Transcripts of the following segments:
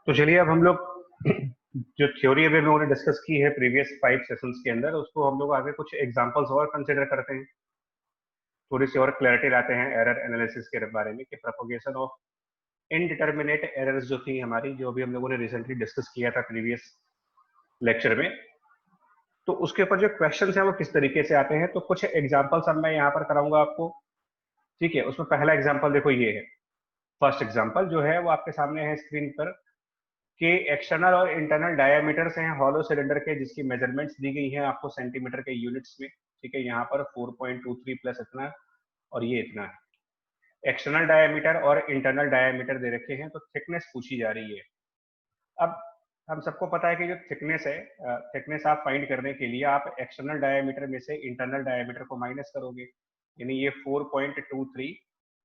तो चलिए अब हम लोग जो थ्योरी अभी हम लोगों ने डिस्कस की है प्रीवियस 5 सेशंस के अंदर, उसको हम लोग आगे कुछ एग्जांपल्स और कंसिडर करते हैं, थोड़ी सी और क्लैरिटी लाते हैं एरर एनालिसिस के बारे में कि प्रोपोगेशन ऑफ इनडिटर्मिनेट एरर्स जो थी हमारी, जो अभी हम लोगों ने रिसेंटली डिस्कस किया था प्रीवियस लेक्चर में, तो उसके ऊपर जो क्वेश्चन है वो किस तरीके से आते हैं। तो कुछ एग्जाम्पल्स अब मैं यहाँ पर कराऊंगा आपको। ठीक है, उसमें पहला एग्जाम्पल देखो ये है। फर्स्ट एग्जाम्पल जो है वो आपके सामने है स्क्रीन पर, कि एक्सटर्नल और इंटरनल डायमीटर्स हैं हॉलो सिलेंडर के, जिसकी मेजरमेंट्स दी गई हैं आपको सेंटीमीटर के यूनिट्स में। ठीक है, यहाँ पर 4.23 प्लस इतना और ये इतना है। एक्सटर्नल डायमीटर और इंटरनल डायमीटर दे रखे हैं, तो थिकनेस पूछी जा रही है। अब हम सबको पता है कि जो थिकनेस है, थिकनेस आप फाइंड करने के लिए आप एक्सटर्नल डायमीटर में से इंटरनल डायमीटर को माइनस करोगे, यानी ये 4.23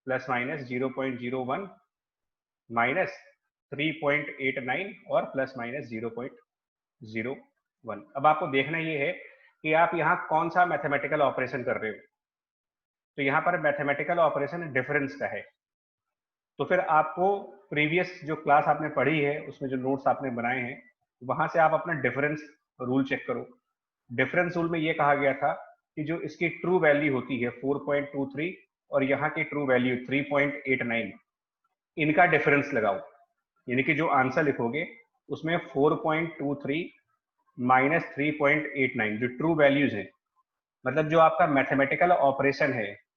प्लस माइनस 0.01 माइनस 3.89 और प्लस माइनस 0.01। अब आपको देखना ये है कि आप यहाँ कौन सा मैथमेटिकल ऑपरेशन कर रहे हो। तो यहाँ पर मैथमेटिकल ऑपरेशन डिफरेंस का है। तो फिर आपको प्रीवियस जो क्लास आपने पढ़ी है उसमें जो नोट्स आपने बनाए हैं, वहां से आप अपना डिफरेंस रूल चेक करो। डिफरेंस रूल में ये कहा गया था कि जो इसकी ट्रू वैल्यू होती है 4.23 और यहाँ की ट्रू वैल्यू 3.89, इनका डिफरेंस लगाओ। यानी कि जो आंसर लिखोगे उसमें 4.23 माइनस 3.89 जो ट्रू वैल्यूज है, मतलब जो आपका मैथमेटिकल ऑपरेशन है।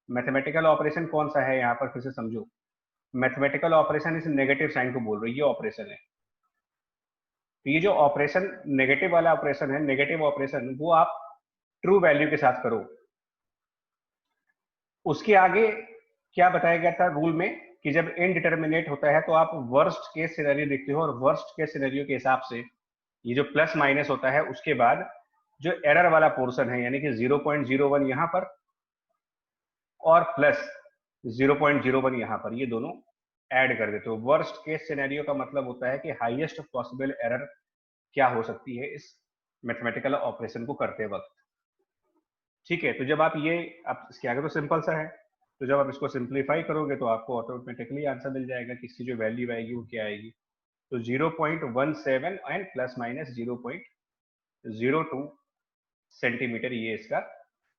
मैथमेटिकल ऑपरेशन कौन सा है यहाँ पर फिर से समझो। मैथमेटिकल ऑपरेशन इस नेगेटिव साइन को बोल रही है, ये ऑपरेशन है। तो ये जो ऑपरेशन नेगेटिव वाला ऑपरेशन है, नेगेटिव ऑपरेशन, वो आप ट्रू वैल्यू के साथ करो। उसके आगे क्या बताया गया था रूल में कि जब इनडिटर्मिनेट होता है तो आप वर्स्ट केस सिनेरियो देखते हो, और वर्स्ट केस सिनेरियो के हिसाब से ये जो प्लस माइनस होता है उसके बाद जो एरर वाला पोर्शन है, यानी कि 0.01 यहां पर और प्लस 0.01 यहां पर, ये दोनों ऐड कर देते हो। वर्स्ट केस सिनेरियो का मतलब होता है कि हाईएस्ट पॉसिबल एरर क्या हो सकती है इस मैथमेटिकल ऑपरेशन को करते वक्त। ठीक है, तो जब आप ये, आप इसके आगे तो सिंपल सा है, तो जब आप इसको सिंप्लीफाई करोगे तो आपको ऑटोमेटिकली आंसर मिल जाएगा कि इसकी जो वैल्यू आएगी वो क्या आएगी। तो 0.17 एंड प्लस माइनस 0.02 सेंटीमीटर, ये इसका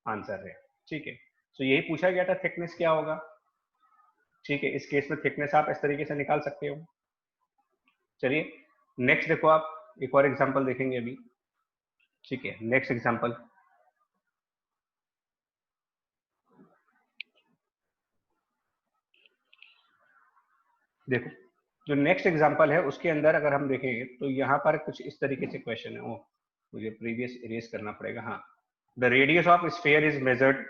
आंसर है। ठीक है, तो यही पूछा गया था थिकनेस क्या होगा। ठीक है, इस केस में थिकनेस आप इस तरीके से निकाल सकते हो। चलिए नेक्स्ट देखो, आप एक और एग्जांपल देखेंगे अभी। ठीक है, नेक्स्ट एग्जांपल देखो। जो नेक्स्ट एग्जांपल है उसके अंदर अगर हम देखेंगे तो यहाँ पर कुछ इस तरीके से क्वेश्चन है। ओ, मुझे प्रीवियस इरेज करना पड़ेगा। हाँ, the radius of sphere is measured.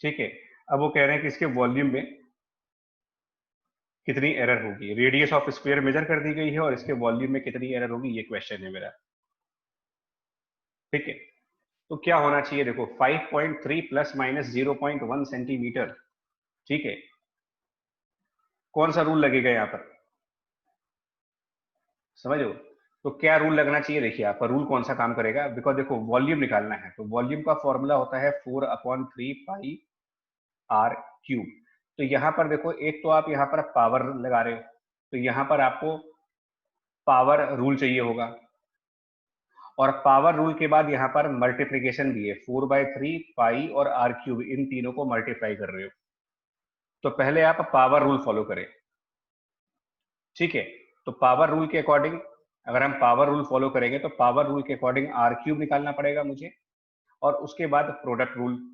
ठीक है, अब वो कह रहे हैं कि इसके वॉल्यूम में कितनी एरर होगी। रेडियस ऑफ स्फीयर मेजर कर दी गई है और इसके वॉल्यूम में कितनी एरर होगी, ये क्वेश्चन है मेरा। ठीक है, तो क्या होना चाहिए देखो, 5.3 प्लस माइनस 0.1 सेंटीमीटर। ठीक है, कौन सा रूल लगेगा यहाँ पर, समझो। तो क्या रूल लगना चाहिए, देखिए आपका रूल कौन सा काम करेगा। बिकॉज देखो वॉल्यूम निकालना है, तो वॉल्यूम का फॉर्मूला होता है 4/3 पाई आर क्यूब। तो यहाँ पर देखो, एक तो आप यहाँ पर पावर लगा रहे हो, तो यहाँ पर आपको पावर रूल चाहिए होगा, और पावर रूल के बाद यहाँ पर मल्टीप्लीकेशन भी है, 4/3 पाई और आर क्यूब, इन तीनों को मल्टीप्लाई कर रहे हो। तो पहले आप पावर रूल फॉलो करें। ठीक है, तो पावर रूल के अकॉर्डिंग, अगर हम पावर रूल फॉलो करेंगे तो पावर रूल के अकॉर्डिंग आर क्यूब निकालना पड़ेगा मुझे, और उसके बाद प्रोडक्ट रूल।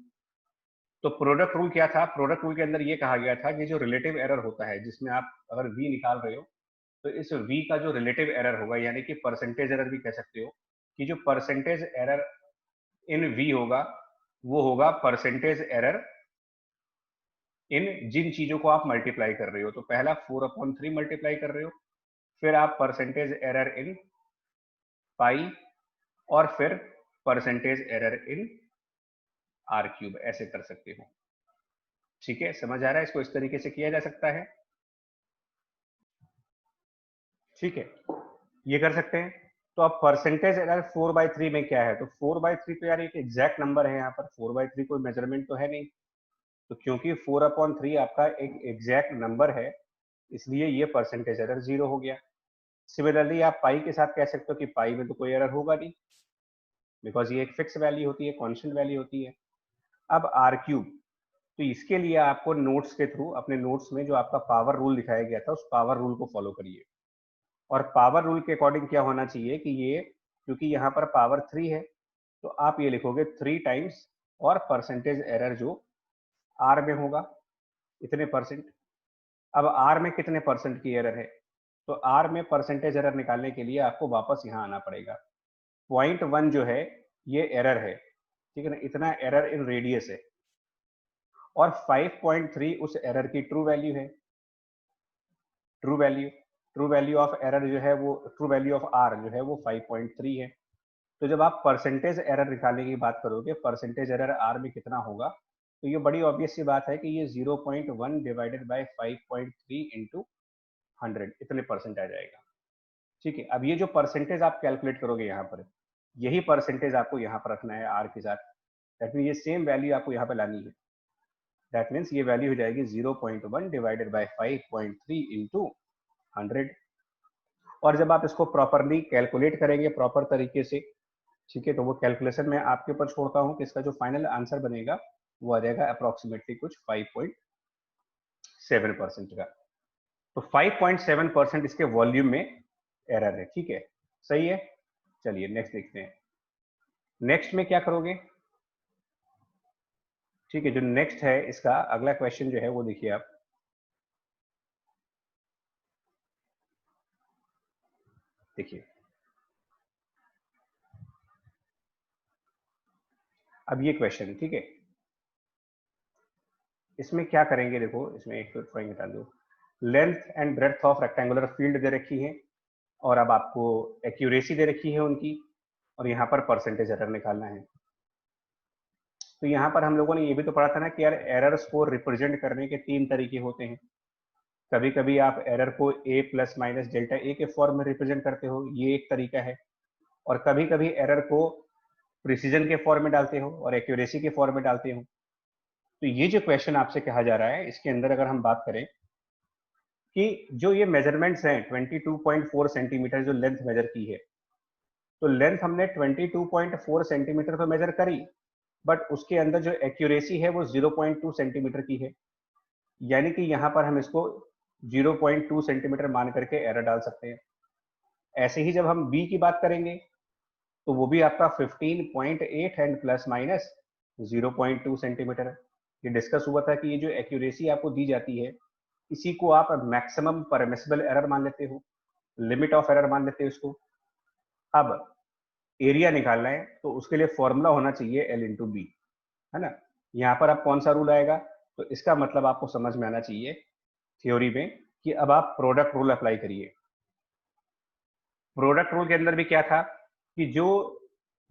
तो प्रोडक्ट रूल क्या था, प्रोडक्ट रूल के अंदर ये कहा गया था कि जो रिलेटिव एरर होता है, जिसमें आप अगर वी निकाल रहे हो, तो इस वी का जो रिलेटिव एरर होगा, यानी कि परसेंटेज एरर भी कह सकते हो, कि जो परसेंटेज एरर इन वी होगा वो होगा परसेंटेज एरर इन जिन चीजों को आप मल्टीप्लाई कर रहे हो। तो पहला 4/3 मल्टीप्लाई कर रहे हो, फिर आप परसेंटेज एरर इन पाई, और फिर percentage error in are cube, ऐसे कर सकते हो। ठीक है, समझ आ रहा है, इसको इस तरीके से किया जा सकता है। ठीक है, ये कर सकते हैं। तो अब परसेंटेज एरर 4/3 में क्या है, तो 4/3 तो यार एक एग्जैक्ट नंबर है, यहाँ पर 4/3 कोई मेजरमेंट तो है नहीं। तो क्योंकि 4/3 आपका एक एग्जैक्ट नंबर है, इसलिए ये परसेंटेज एरर 0 हो गया। सिमिलरली आप पाई के साथ कह सकते हो कि पाई में तो कोई एरर होगा नहीं, बिकॉज ये एक फिक्स वैल्यू होती है, कॉन्स्टेंट वैल्यू होती है। अब आर क्यूब, तो इसके लिए आपको नोट्स के थ्रू, अपने नोट्स में जो आपका पावर रूल दिखाया गया था उस पावर रूल को फॉलो करिए। और पावर रूल के अकॉर्डिंग क्या होना चाहिए कि ये, क्योंकि यहाँ पर पावर 3 है, तो आप ये लिखोगे 3 टाइम्स और परसेंटेज एरर जो आर में होगा इतने परसेंट। अब आर में कितने परसेंट की एरर है, तो आर में परसेंटेज एरर निकालने के लिए आपको वापस यहाँ आना पड़ेगा। 0.1 जो है ये एरर है, ठीक है ना, इतना एरर इन रेडियस है, और 5.3 उस एरर की ट्रू वैल्यू है। ट्रू वैल्यू ऑफ एरर जो है वो, ट्रू वैल्यू ऑफ आर जो है वो 5.3 है। तो जब आप परसेंटेज एरर निकालने की बात करोगे, परसेंटेज एरर आर में कितना होगा, तो ये बड़ी ऑब्वियस सी बात है कि ये 0.1 डिवाइडेड बाय 5.3 इंटू 100 इतने परसेंट आ जाएगा। ठीक है, अब ये जो परसेंटेज आप कैलकुलेट करोगे यहाँ पर, यही परसेंटेज आपको यहाँ पर रखना है आर के साथ। दैट मीन ये सेम वैल्यू आपको यहाँ पे लानी है। दैट मीन्स ये वैल्यू हो जाएगी 0.1 डिवाइडेड बाय 5.3 इंटू 100। और जब आप इसको प्रॉपरली कैलकुलेट करेंगे प्रॉपर तरीके से, ठीक है, तो वो कैलकुलेशन मैं आपके ऊपर छोड़ता हूँ कि इसका जो फाइनल आंसर बनेगा वो आ जाएगा अप्रोक्सीमेटली कुछ 5.7% का। तो 5.7% इसके वॉल्यूम में एरर है। ठीक है, सही है। चलिए नेक्स्ट देखते हैं। नेक्स्ट में क्या करोगे, ठीक है, जो नेक्स्ट है इसका अगला क्वेश्चन जो है वो देखिए आप, देखिए अब ये क्वेश्चन, ठीक है, इसमें क्या करेंगे, देखो इसमें एक तो ड्राइंग हटा दो। Length and breadth of rectangular field दे रखी है, और अब आपको एक्यूरेसी दे रखी है उनकी, और यहाँ पर परसेंटेज एरर निकालना है। तो यहाँ पर हम लोगों ने ये भी तो पढ़ा था ना कि यार एरर्स को रिप्रेजेंट करने के 3 तरीके होते हैं। कभी कभी आप एरर को ए प्लस माइनस डेल्टा ए के फॉर्म में रिप्रेजेंट करते हो, ये एक तरीका है। और कभी कभी एरर को प्रिसीजन के फॉर्म में डालते हो और एक्यूरेसी के फॉर्म में डालते हो। तो ये जो क्वेश्चन आपसे कहा जा रहा है, इसके अंदर अगर हम बात करें कि जो ये मेजरमेंट्स हैं 22.4 सेंटीमीटर जो लेंथ मेजर की है, तो लेंथ हमने 22.4 सेंटीमीटर तो मेजर करी, बट उसके अंदर जो एक्यूरेसी है वो 0.2 सेंटीमीटर की है। यानी कि यहाँ पर हम इसको 0.2 सेंटीमीटर मान करके एरर डाल सकते हैं। ऐसे ही जब हम बी की बात करेंगे तो वो भी आपका 15.8 एंड प्लस माइनस 0.2 सेंटीमीटर है। ये डिस्कस हुआ था कि ये जो एक्यूरेसी आपको दी जाती है, इसी को आप मैक्सिमम परमिसिबल एरर मान लेते हो, लिमिट ऑफ एरर मान लेते हो इसको। अब एरिया निकालना है तो उसके लिए फॉर्मूला होना चाहिए एल इंटू बी, है ना। यहाँ पर अब कौन सा रूल आएगा, तो इसका मतलब आपको समझ में आना चाहिए थ्योरी में कि अब आप प्रोडक्ट रूल अप्लाई करिए। प्रोडक्ट रूल के अंदर भी क्या था कि जो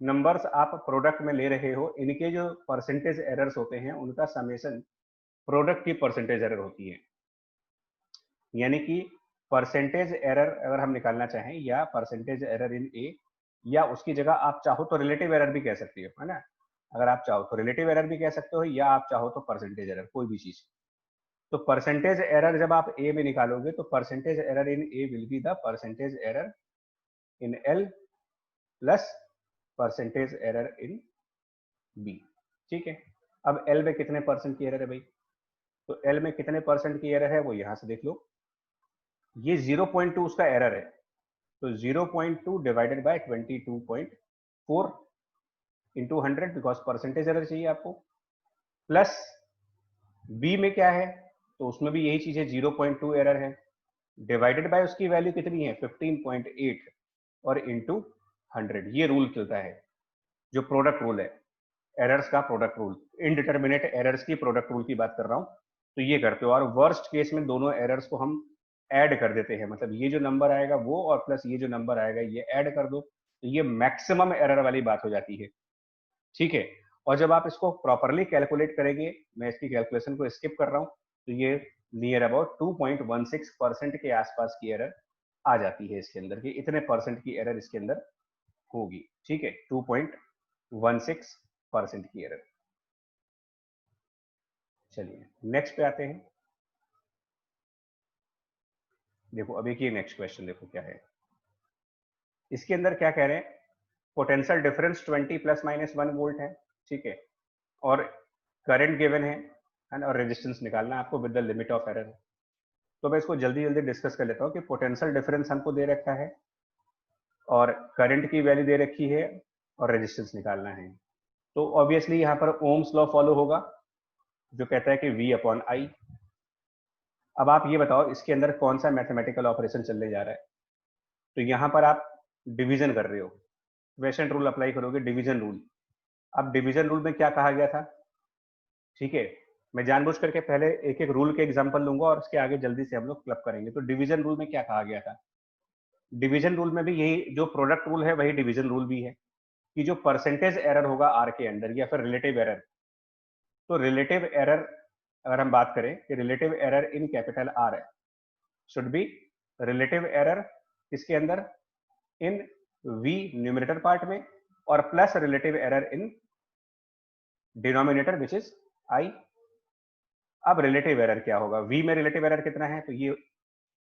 नंबर्स आप प्रोडक्ट में ले रहे हो, इनके जो परसेंटेज एरर्स होते हैं उनका समेशन प्रोडक्ट की परसेंटेज एरर होती है। यानी कि परसेंटेज एरर अगर हम निकालना चाहें, या परसेंटेज एरर इन ए, या उसकी जगह आप चाहो तो रिलेटिव एरर भी कह सकते हो, है ना। अगर आप चाहो तो रिलेटिव एरर भी कह सकते हो, या आप चाहो तो परसेंटेज एरर, कोई भी चीज। तो परसेंटेज एरर जब आप ए में निकालोगे तो percentage error in A will be the percentage error in L plus percentage error in B. ठीक है, अब एल में कितने परसेंट की एरर है भाई, तो एल में कितने परसेंट की एरर है वो यहां से देख लो। ये 0.2 उसका एरर है, तो 0.2 divided by 22.4 into 100, because percentage error चाहिए आपको, प्लस बी में क्या है, तो उसमें भी यही चीज है, 0.2 एरर है, डिवाइडेड बाय उसकी वैल्यू कितनी है 15.8 और इंटू 100। ये रूल चलता है जो प्रोडक्ट रूल है, एरर्स का प्रोडक्ट रूल, इनडिटर्मिनेट एरर्स की प्रोडक्ट रूल की बात कर रहा हूं। तो ये करते हो, और वर्स्ट केस में दोनों एरर्स को हम ऐड कर देते हैं, मतलब ये जो नंबर आएगा वो और प्लस ये जो नंबर आएगा ये ऐड कर दो, तो ये मैक्सिमम एरर वाली बात हो जाती है। ठीक है, और जब आप इसको प्रॉपरली कैलकुलेट करेंगे, मैं इसकी कैलकुलेशन को स्किप कर रहा हूं, तो ये नियर अबाउट 2.16% के आसपास की एरर आ जाती है इसके अंदर, कि इतने परसेंट की एरर इसके अंदर होगी। ठीक है, 2.16% की एरर। चलिए नेक्स्ट पे आते हैं। देखो अब एक ये नेक्स्ट क्वेश्चन देखो क्या है। इसके अंदर क्या कह रहे हैं, potential difference 20 plus minus 1 volt है, ठीक है, और करंट गिवन है, और रेजिस्टेंस निकालना है आपको with the limit of error. तो मैं इसको जल्दी जल्दी डिस्कस कर लेता हूँ कि पोटेंशियल डिफरेंस हमको दे रखा है और करंट की वैल्यू दे रखी है और रेजिस्टेंस निकालना है। तो ऑब्वियसली यहाँ पर ओम्स लॉ फॉलो होगा जो कहता है कि V अपॉन I। अब आप ये बताओ इसके अंदर कौन सा मैथमेटिकल ऑपरेशन चलने जा रहा है। तो यहाँ पर आप डिवीजन कर रहे हो, क्वेश्चन रूल अप्लाई करोगे, डिवीजन रूल। अब डिवीजन रूल में क्या कहा गया था, ठीक है, मैं जानबूझ करके पहले एक एक रूल के एग्जांपल लूंगा और उसके आगे जल्दी से हम लोग क्लब करेंगे। तो डिवीजन रूल में क्या कहा गया था, डिवीजन रूल में भी यही जो प्रोडक्ट रूल है वही डिवीजन रूल भी है कि जो परसेंटेज एरर होगा आर के अंदर या फिर रिलेटिव एरर, तो रिलेटिव एरर अगर हम बात करें कि relative error in capital are है शुड बी रिलेटिव एरर इसके अंदर इन वी न्यूमरेटर पार्ट में और plus relative error in denominator which is I. अब रिलेटिव एरर क्या होगा, वी में रिलेटिव एरर कितना है, तो ये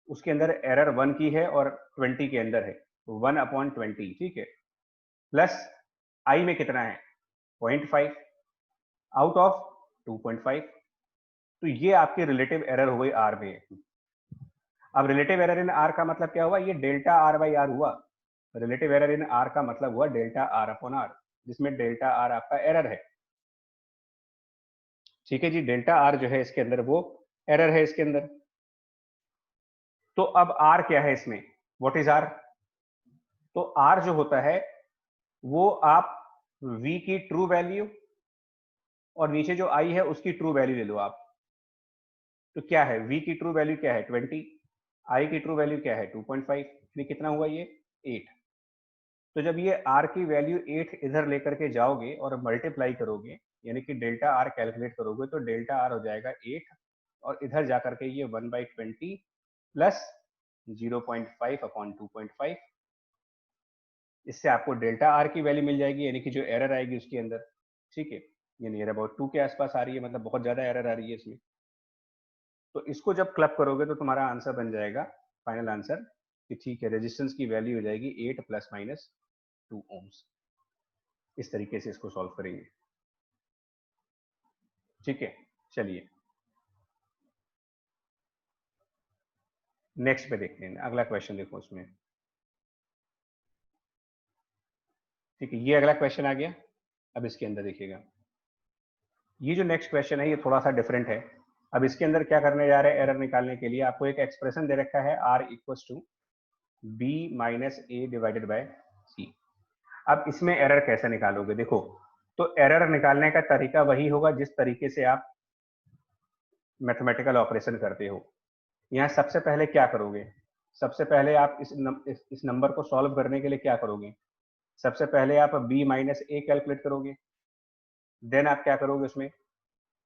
उसके अंदर एरर 1 की है और 20 के अंदर है, 1 अपॉन 20, ठीक है, प्लस आई में कितना है 0.5 आउट ऑफ 2.5। तो ये आपकी रिलेटिव एरर हो गई आर में। अब रिलेटिव एरर इन आर का मतलब क्या हुआ, ये डेल्टा आर बाई आर हुआ। रिलेटिव एरर इन आर का मतलब हुआ डेल्टा आर अपॉन आर, जिसमें डेल्टा आर आपका एरर है, ठीक है जी, डेल्टा आर जो है इसके अंदर वो एरर है इसके अंदर। तो अब आर क्या है इसमें, व्हाट इज आर, तो आर जो होता है वो आप v की ट्रू वैल्यू और नीचे जो i है उसकी ट्रू वैल्यू ले लो आप। तो क्या है v की ट्रू वैल्यू क्या है 20, i की ट्रू वैल्यू क्या है 2.5, ये कितना हुआ ये 8। तो जब ये r की वैल्यू 8 इधर लेकर के जाओगे और मल्टीप्लाई करोगे यानी कि डेल्टा r कैलकुलेट करोगे तो डेल्टा r हो जाएगा 8 और इधर जाकर के ये 1/20 प्लस 0.5 अपॉन 2.5। इससे आपको डेल्टा आर की वैल्यू मिल जाएगी यानी कि जो एरर आएगी उसके अंदर, ठीक है, ये नियर अबाउट 2 के आसपास आ रही है, मतलब बहुत ज्यादा एरर आ रही है इसमें। तो इसको जब क्लब करोगे तो तुम्हारा आंसर बन जाएगा फाइनल आंसर कि ठीक है रेजिस्टेंस की वैल्यू हो जाएगी 8 प्लस माइनस 2 ओम्स। इस तरीके से इसको सॉल्व करेंगे, ठीक है। चलिए नेक्स्ट पे देखते हैं, अगला क्वेश्चन देखो उसमें, ठीक है, ये अगला क्वेश्चन आ गया। अब इसके अंदर देखिएगा, ये जो नेक्स्ट क्वेश्चन है ये थोड़ा सा डिफरेंट है। अब इसके अंदर क्या करने जा रहे हैं, एरर निकालने के लिए आपको एक एक्सप्रेशन दे रखा है r equals to b minus a divided by c. अब इसमें एरर कैसे निकालोगे, देखो तो एरर निकालने का तरीका वही होगा जिस तरीके से आप मैथमेटिकल ऑपरेशन करते हो। यहाँ सबसे पहले क्या करोगे, सबसे पहले आप इस नंबर को सॉल्व करने के लिए क्या करोगे, सबसे पहले आप b माइनस ए कैलकुलेट करोगे, देन आप क्या करोगे उसमें,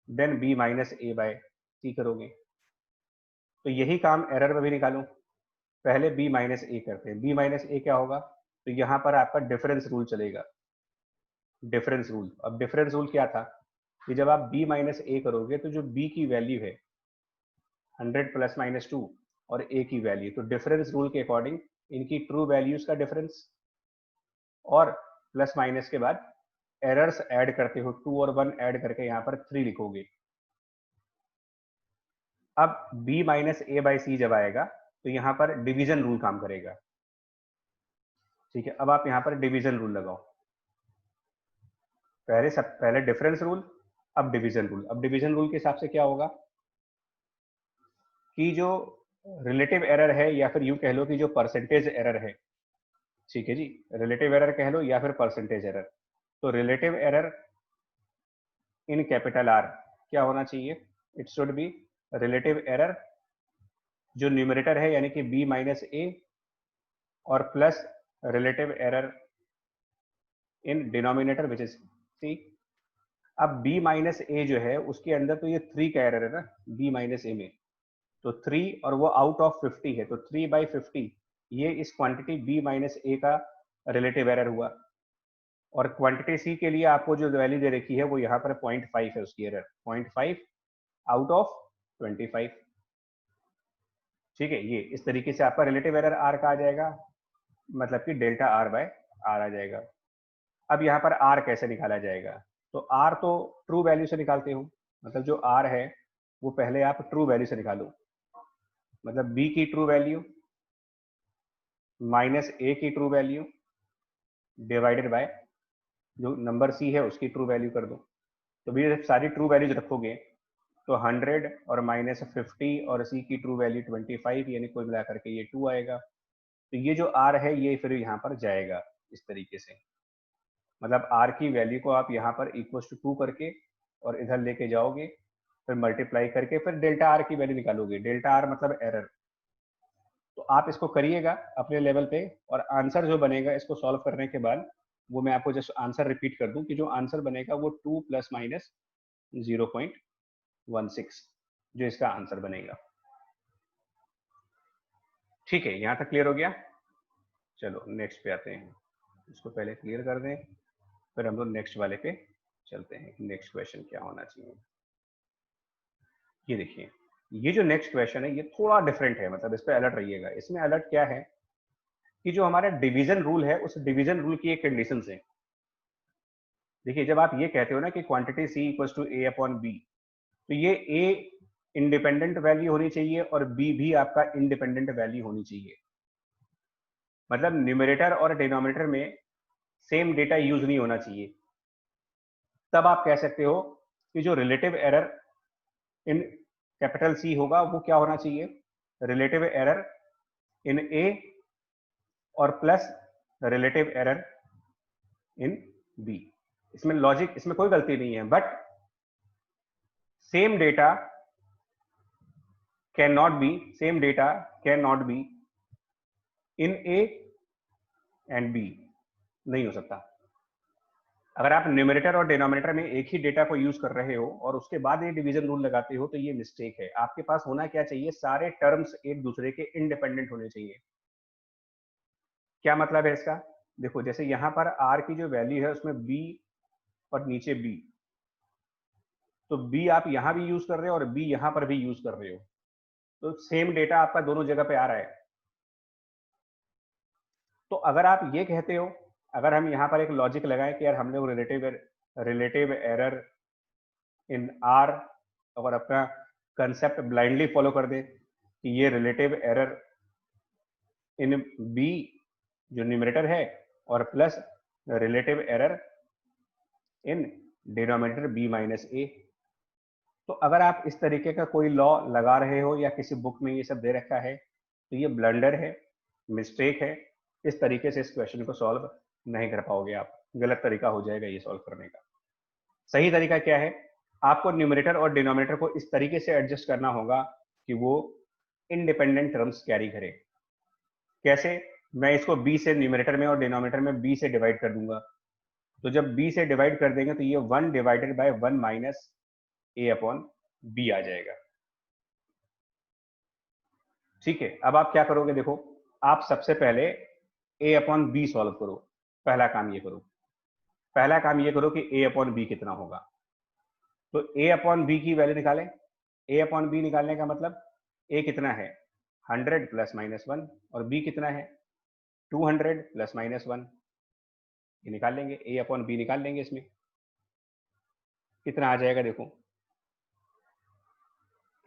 देन b माइनस ए बाय सी करोगे। तो यही काम एरर में भी निकालूं, पहले b माइनस ए करते हैं। b माइनस ए क्या होगा, तो यहाँ पर आपका डिफरेंस रूल चलेगा, डिफरेंस रूल। अब डिफरेंस रूल क्या था कि जब आप b माइनस ए करोगे तो जो b की वैल्यू है 100 प्लस माइनस 2 और a की वैल्यू, तो डिफरेंस रूल के अकॉर्डिंग इनकी ट्रू वैल्यूज का डिफरेंस और प्लस माइनस के बाद एरर्स ऐड करते हो, 2 और 1 ऐड करके यहाँ पर 3 लिखोगे। अब b माइनस ए बाई सी जब आएगा तो यहाँ पर डिवीजन रूल काम करेगा, ठीक है। अब आप यहाँ पर डिवीजन रूल लगाओ, पहले डिफरेंस रूल, अब डिवीजन रूल। अब डिवीजन रूल के हिसाब से क्या होगा कि जो रिलेटिव एरर है या फिर यूं कह लो कि जो परसेंटेज एरर है, ठीक है जी, रिलेटिव एरर कह लो या फिर परसेंटेज एरर, तो relative error in capital R क्या होना चाहिए, it should be relative error जो न्यूमरेटर है यानी कि b माइनस ए और plus relative error in denominator which is C. अब b माइनस ए जो है उसके अंदर तो ये 3 का एरर है ना b माइनस ए में, तो 3 और वो आउट ऑफ 50 है तो 3/50 ये इस क्वांटिटी b माइनस ए का रिलेटिव एरर हुआ। और क्वांटिटी सी के लिए आपको जो वैल्यू दे रखी है वो यहाँ पर 0.5 है उसकी एरर, 0.5 आउट ऑफ 25, ठीक है। ये इस तरीके से आपका रिलेटिव एरर आर का आ जाएगा। मतलब कि डेल्टा आर बाय आर आ जाएगा। अब यहाँ पर आर कैसे निकाला जाएगा? तो आर तो ट्रू वैल्यू से निकालते हो, मतलब जो आर है वो पहले आप ट्रू वैल्यू से निकालो, मतलब बी की ट्रू वैल्यू माइनस ए की ट्रू वैल्यू डिवाइडेड बाय जो नंबर सी है उसकी ट्रू वैल्यू कर दो। तो भी सारी ट्रू वैल्यूज रखोगे तो 100 और माइनस 50 और सी की ट्रू वैल्यू 25, यानी कुल मिलाकर के ये 2 आएगा। तो ये जो आर है ये फिर यहाँ पर जाएगा इस तरीके से, मतलब आर की वैल्यू को आप यहाँ पर इक्वल टू 2 करके और इधर लेके जाओगे, फिर मल्टीप्लाई करके फिर डेल्टा आर की वैल्यू निकालोगे। डेल्टा आर मतलब एरर। तो आप इसको करिएगा अपने लेवल पे, और आंसर जो बनेगा इसको सॉल्व करने के बाद वो मैं आपको जस्ट आंसर रिपीट कर दूं कि जो आंसर बनेगा वो 2 प्लस माइनस 0.16 जो इसका आंसर बनेगा। ठीक है, यहां तक क्लियर हो गया? चलो नेक्स्ट पे आते हैं, इसको पहले क्लियर कर दें फिर हम लोग नेक्स्ट वाले पे चलते हैं। नेक्स्ट क्वेश्चन क्या होना चाहिए? ये देखिए, ये जो नेक्स्ट क्वेश्चन है ये थोड़ा डिफरेंट है, मतलब इस पे अलर्ट रहिएगा। इसमें अलर्ट क्या है कि जो हमारा डिवीजन रूल है उस डिवीजन रूल की एक कंडीशन है। देखिए, जब आप ये कहते हो ना कि quantity C equals to A upon B, तो ये ए इंडिपेंडेंट वैल्यू होनी चाहिए और बी भी आपका इंडिपेंडेंट वैल्यू होनी चाहिए। मतलब न्यूमरेटर और डिनोमिनेटर में सेम डेटा यूज नहीं होना चाहिए। तब आप कह सकते हो कि जो relative error in capital C होगा वो क्या होना चाहिए? रिलेटिव एरर इन ए और plus relative error in B. इसमें लॉजिक, इसमें कोई गलती नहीं है, but same data same data cannot be in A and B, नहीं हो सकता। अगर आप न्यूमरेटर और डिनोमिनेटर में एक ही डेटा को यूज कर रहे हो और उसके बाद ये डिवीजन रूल लगाते हो तो ये मिस्टेक है। आपके पास होना क्या चाहिए? सारे टर्म्स एक दूसरे के इंडिपेंडेंट होने चाहिए। क्या मतलब है इसका? देखो, जैसे यहां पर R की जो वैल्यू है उसमें B और नीचे B, तो B आप यहां भी यूज कर रहे हो और B यहां पर भी यूज कर रहे हो, तो सेम डेटा आपका दोनों जगह पे आ रहा है। तो अगर आप ये कहते हो, अगर हम यहाँ पर एक लॉजिक लगाएं कि यार हम लोग रिलेटिव एरर इन आर और अपना कंसेप्ट ब्लाइंडली फॉलो कर दें कि ये रिलेटिव एरर इन बी जो न्यूमरेटर है और plus relative error in denominator b minus a. तो अगर आप इस तरीके का कोई लॉ लगा रहे हो या किसी बुक में ये सब दे रखा है तो ये ब्लंडर है, मिस्टेक है। इस तरीके से इस क्वेश्चन को सॉल्व नहीं कर पाओगे आप, गलत तरीका हो जाएगा ये सॉल्व करने का। सही तरीका क्या है? आपको न्यूमरेटर और डिनोमिनेटर को इस तरीके से एडजस्ट करना होगा कि वो इंडिपेंडेंट टर्म्स कैरी करे। कैसे? मैं इसको b से न्यूमरेटर में और डिनोमिनेटर में b से डिवाइड कर दूंगा, तो जब b से डिवाइड कर देंगे तो ये 1 divided bye 1 minus a upon b आ जाएगा। ठीक है, अब आप क्या करोगे? देखो, आप सबसे पहले a अपॉन बी सॉल्व करो। पहला काम ये करो कि a अपॉन बी कितना होगा। तो a अपॉन बी की वैल्यू निकालें। a अपॉन बी निकालने का मतलब a कितना है? 100 प्लस माइनस 1, और b कितना है? 200 प्लस माइनस 1। ये निकाल लेंगे, a अपॉन बी निकाल लेंगे। इसमें कितना आ जाएगा? देखो,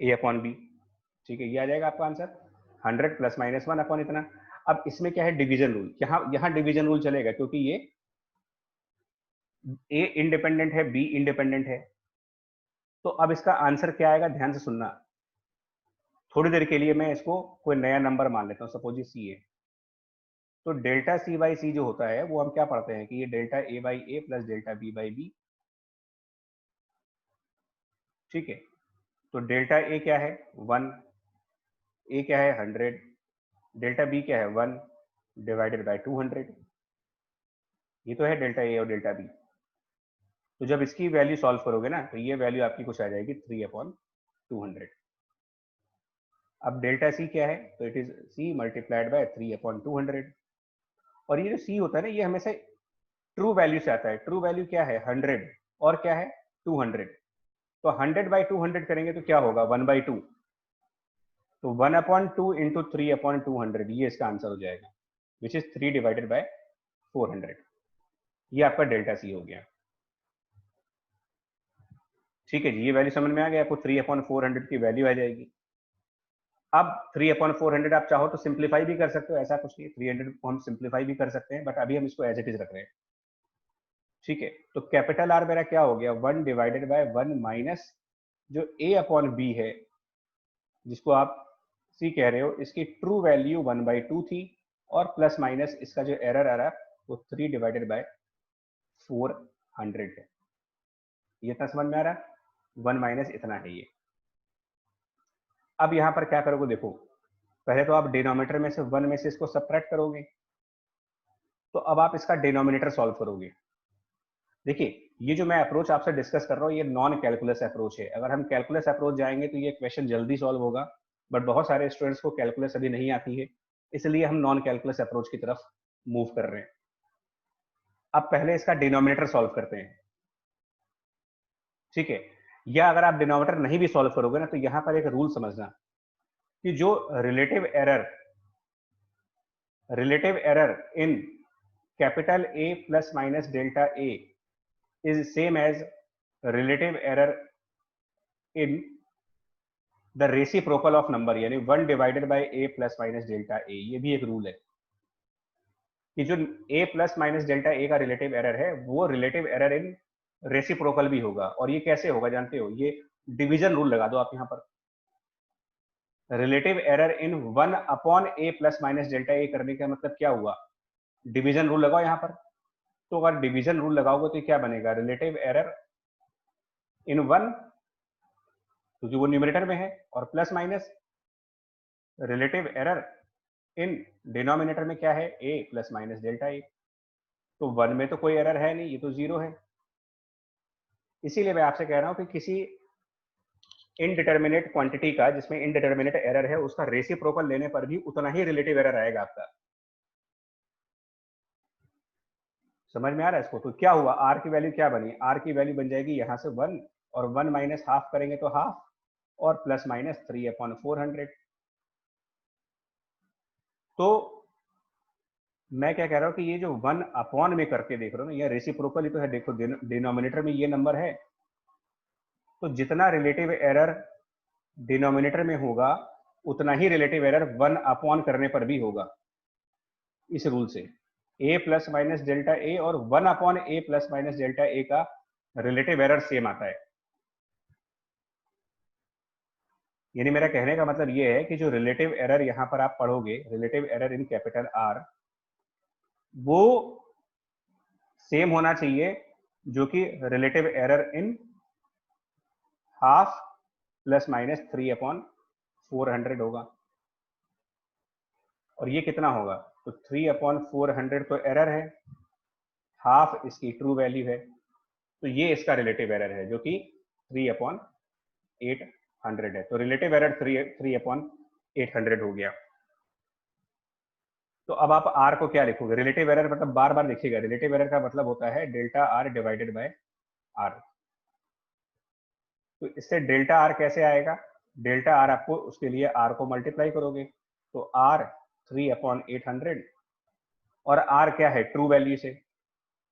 a अपॉन बी, ठीक है, ये आ जाएगा आपका आंसर 100 प्लस माइनस 1 अपॉन इतना। अब इसमें क्या है? Division rule. यहाँ डिवीजन रूल चलेगा क्योंकि ये a इंडिपेंडेंट है, b इंडिपेंडेंट है। तो अब इसका आंसर क्या आएगा? ध्यान से सुनना। थोड़ी देर के लिए मैं इसको कोई नया नंबर मान लेता हूँ, सपोज ये सी है। तो डेल्टा सी बाई सी जो होता है वो हम क्या पढ़ते हैं कि ये delta A by A plus delta B by B. ठीक है, तो डेल्टा ए क्या है? 1, ए क्या है? 100, डेल्टा बी क्या है? 1 डिवाइडेड बाय 200। ये तो है डेल्टा ए और डेल्टा बी। तो जब इसकी वैल्यू सॉल्व करोगे ना तो ये वैल्यू आपकी कुछ आ जाएगी 3 अपॉन 200। अब डेल्टा सी क्या है? तो it is C multiplied by 3 upon 200। और ये जो सी होता है ना ये हमेशा ट्रू वैल्यू से आता है। ट्रू वैल्यू क्या है? 100 और क्या है? 200। तो 100 बाई 200 करेंगे तो क्या होगा? 1/2। तो 1/2 इंटू 3/200, ये इसका आंसर हो जाएगा। Which is 3 divided by 400। ये आपका डेल्टा सी हो गया। ठीक है जी, ये वैल्यू समझ में आ गया आपको, 3/400 की वैल्यू आ जाएगी। अब 3/400 आप चाहो तो सिंप्लीफाई भी कर सकते हो, ऐसा कुछ नहीं, 300 को हम सिंप्लीफाई भी कर सकते हैं, बट अभी हम इसको एज इट इज रख रहे हैं। ठीक है, तो कैपिटल आर मेरा क्या हो गया, 1 डिवाइडेड बाय 1 माइनस जो ए अपॉन बी है, जिसको आप सी कह रहे हो, इसकी ट्रू वैल्यू 1/2 थी, और प्लस माइनस इसका जो एरर आ रहा है वो 3 डिवाइडेड बाय 400 है। ये इतना समझ में आ रहा है, 1 माइनस इतना है ये। अब यहां पर क्या करोगे, देखो पहले तो आप डिनोमिनेटर में से 1 में से इसको सब्ट्रैक्ट करोगे, तो अब आप इसका डिनोमिनेटर सॉल्व करोगे। देखिए, ये जो मैं अप्रोच आपसे डिस्कस कर रहा हूँ, ये नॉन कैलकुलस अप्रोच है। अगर हम कैलकुलस अप्रोच जाएंगे तो ये क्वेश्चन जल्दी सॉल्व होगा, बट बहुत सारे स्टूडेंट्स को कैलकुलस अभी नहीं आती है, इसलिए हम नॉन कैलकुलस अप्रोच की तरफ मूव कर रहे हैं। अब पहले इसका डिनोमिनेटर सॉल्व करते हैं। ठीक है, या अगर आप डिनोमिनेटर नहीं भी सॉल्व करोगे ना, तो यहां पर एक रूल समझना कि जो relative error in capital a plus minus delta a is same as relative error in the reciprocal of number, यानी 1 divided by a plus minus delta a. ये भी एक रूल है कि जो a plus minus delta a का relative error है, वो रिलेटिव एरर इन रेसिप्रोकल भी होगा। और ये कैसे होगा जानते हो, ये डिवीजन रूल लगा दो आप यहां पर। Relative error in 1 upon a plus minus delta a करने का मतलब क्या हुआ, डिवीजन रूल लगाओ यहां पर। तो अगर डिवीजन रूल लगाओगे तो क्या बनेगा, रिलेटिव एरर इन 1, क्योंकि वो न्यूमरेटर में है, और plus minus relative error in denominator में क्या है, a प्लस माइनस डेल्टा ए। तो 1 में तो कोई एरर है नहीं, ये तो 0 है। इसीलिए मैं आपसे कह रहा हूं कि किसी इनडिटर्मिनेट क्वांटिटी का, जिसमें इनडिटर्मिनेट एरर है, उसका रेसिप्रोकल लेने पर भी उतना ही रिलेटिव एरर आएगा आपका। समझ में आ रहा है इसको? तो क्या हुआ, आर की वैल्यू क्या बनी, आर की वैल्यू बन जाएगी यहां से 1, और 1 माइनस हाफ करेंगे तो हाफ, और प्लस माइनस 3/400। तो मैं क्या कह रहा हूं कि ये जो 1 अपॉन में करके देख रहे हो ना, ये रेसिप्रोकल ही तो है। देखो डिनोमिनेटर में ये नंबर है, तो जितना रिलेटिव एरर डिनोमिनेटर में होगा, उतना ही रिलेटिव एरर 1 अपॉन करने पर भी होगा, इस रूल से। a प्लस माइनस डेल्टा ए और 1 upon a plus minus delta a का रिलेटिव एरर सेम आता है। यानी मेरा कहने का मतलब ये है कि जो रिलेटिव एरर यहां पर आप पढ़ोगे, relative error in capital are, वो सेम होना चाहिए जो कि relative error in half plus minus 3/400 होगा। और ये कितना होगा, तो 3/400 तो एरर है, हाफ इसकी ट्रू वैल्यू है, तो ये इसका रिलेटिव एरर है जो कि 3/800 है। तो रिलेटिव एरर 3/800 हो गया। तो अब आप आर को क्या लिखोगे, रिलेटिव एरर मतलब बार बार लिखिएगा, रिलेटिव एरर का मतलब होता है delta R divided by R. तो इससे डेल्टा आर कैसे आएगा, डेल्टा आर आपको, उसके लिए आर को मल्टीप्लाई करोगे, तो आर 3/800, और आर क्या है, ट्रू वैल्यू से।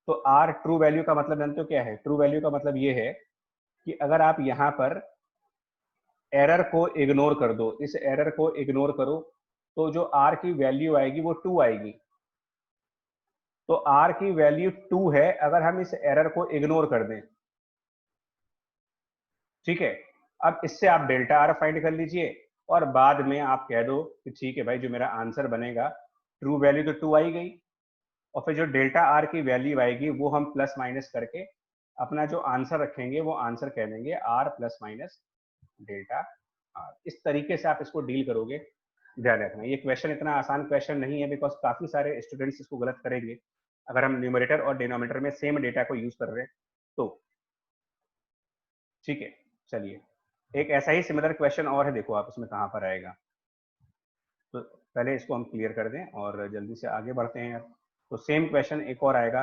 तो आर ट्रू वैल्यू का मतलब जानते हो क्या है, ट्रू वैल्यू का मतलब ये है कि अगर आप यहां पर एरर को इग्नोर कर दो, इस एरर को इग्नोर करो, तो जो आर की वैल्यू आएगी वो 2 आएगी। तो आर की वैल्यू 2 है अगर हम इस एरर को इग्नोर कर दें। ठीक है, अब इससे आप डेल्टा आर फाइंड कर लीजिए, और बाद में आप कह दो कि ठीक है भाई, जो मेरा आंसर बनेगा, ट्रू वैल्यू तो 2 आई गई, और फिर जो डेल्टा आर की वैल्यू आएगी वो हम प्लस माइनस करके अपना जो आंसर रखेंगे वो आंसर कह देंगे R plus minus delta R. इस तरीके से आप इसको डील करोगे। ध्यान रखना, ये क्वेश्चन इतना आसान क्वेश्चन नहीं है, बिकॉज काफी सारे स्टूडेंट्स इसको गलत करेंगे अगर हम न्यूमरेटर और डिनोमिनेटर में सेम डेटा को यूज कर रहे हैं तो। ठीक है, चलिए एक ऐसा ही सिमिलर क्वेश्चन और है, देखो आप उसमें कहां पर आएगा। तो पहले इसको हम क्लियर कर दें और जल्दी से आगे बढ़ते हैं यार। तो सेम क्वेश्चन एक और आएगा,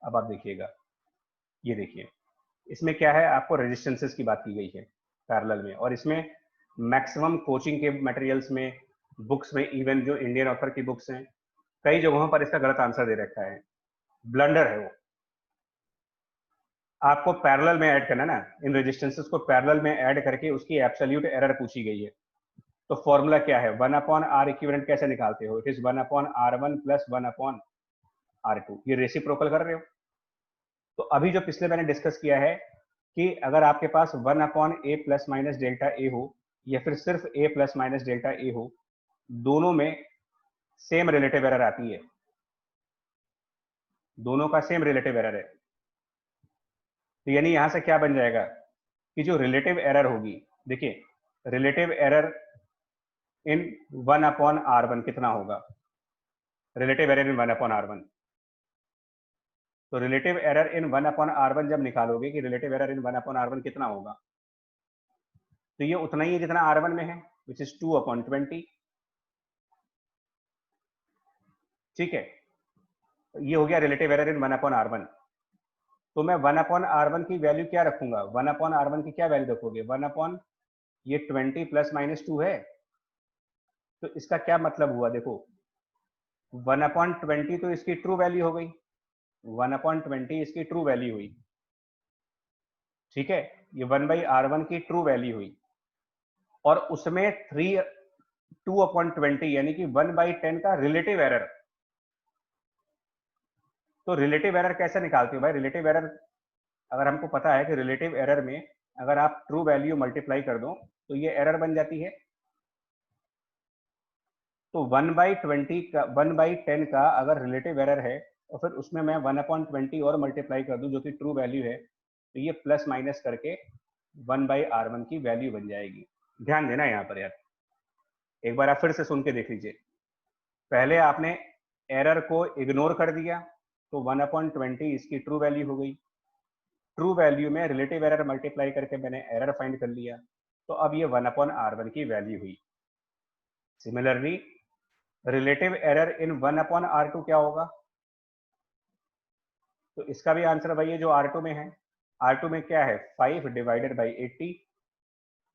अब आप देखिएगा, ये देखिए इसमें क्या है, आपको रेजिस्टेंसेस की बात की गई है पैरेलल में, और इसमें मैक्सिमम कोचिंग के मटेरियल्स में, बुक्स में, इवन जो इंडियन ऑथर की बुक्स हैं, कई जगहों पर इसका गलत आंसर दे रखा है, ब्लंडर है वो। आपको पैरेलल में ऐड करना ना, इन रेजिस्टेंसेस को पैरेलल में ऐड करके उसकी एब्सोल्यूट एरर पूछी गई है। तो फॉर्मूला क्या है, 1/r इक्विवेलेंट कैसे निकालते हो? It is 1/r1 plus 1/r2। ये रेसिप्रोकल कर रहे हो। तो अभी जो पिछले मैंने डिस्कस किया है कि अगर आपके पास 1/a प्लस माइनस डेल्टा ए हो या फिर सिर्फ a प्लस माइनस डेल्टा ए हो, दोनों में सेम रिलेटिव एरर आती है, दोनों का सेम रिलेटिव एरर है। तो यानी यहां से क्या बन जाएगा कि जो रिलेटिव एरर होगी, देखिए रिलेटिव एरर इन 1/r1 कितना होगा, रिलेटिव एरर इन 1/r1। तो रिलेटिव एरर इन 1/r1 जब निकालोगे कि रिलेटिव एरर इन 1/r1 कितना होगा, तो ये उतना ही है जितना r1 में है, विच इज 2/20। ठीक है, ये हो गया रिलेटिव एरर इन 1/r1। तो मैं 1/r1 की वैल्यू क्या रखूंगा, 1/r1 की क्या वैल्यू रखोगे, 1 ये 20 प्लस माइनस 2 है। तो इसका क्या मतलब हुआ, देखो 1/20 तो इसकी ट्रू वैल्यू हो गई, 1/20 इसकी ट्रू वैल्यू हुई। ठीक है, ये 1/r1 की ट्रू वैल्यू हुई, और उसमें 2/20 यानी कि 1/10 का रिलेटिव एरर। तो रिलेटिव एरर कैसे निकालते हो भाई, रिलेटिव एरर अगर हमको पता है कि रिलेटिव एरर में अगर आप ट्रू वैल्यू मल्टीप्लाई कर दो तो ये एरर बन जाती है। तो 1/20 का 1/10 का अगर रिलेटिव एरर है और फिर उसमें मैं 1/20 और मल्टीप्लाई कर दूं जो कि ट्रू वैल्यू है, तो ये प्लस माइनस करके 1/r1 की वैल्यू बन जाएगी। ध्यान देना यहाँ पर यार, एक बार आप फिर से सुन के देख लीजिए। पहले आपने एरर को इग्नोर कर दिया तो 1/20 इसकी ट्रू वैल्यू हो गई, ट्रू वैल्यू में रिलेटिव एरर मल्टीप्लाई करके मैंने एरर फाइंड कर लिया, तो अब ये 1/r1 की वैल्यू हुई। सिमिलरली रिलेटिव एरर इन 1/r2 क्या होगा, तो इसका भी आंसर वही है जो R2 में है। R2 में क्या है, 5/80,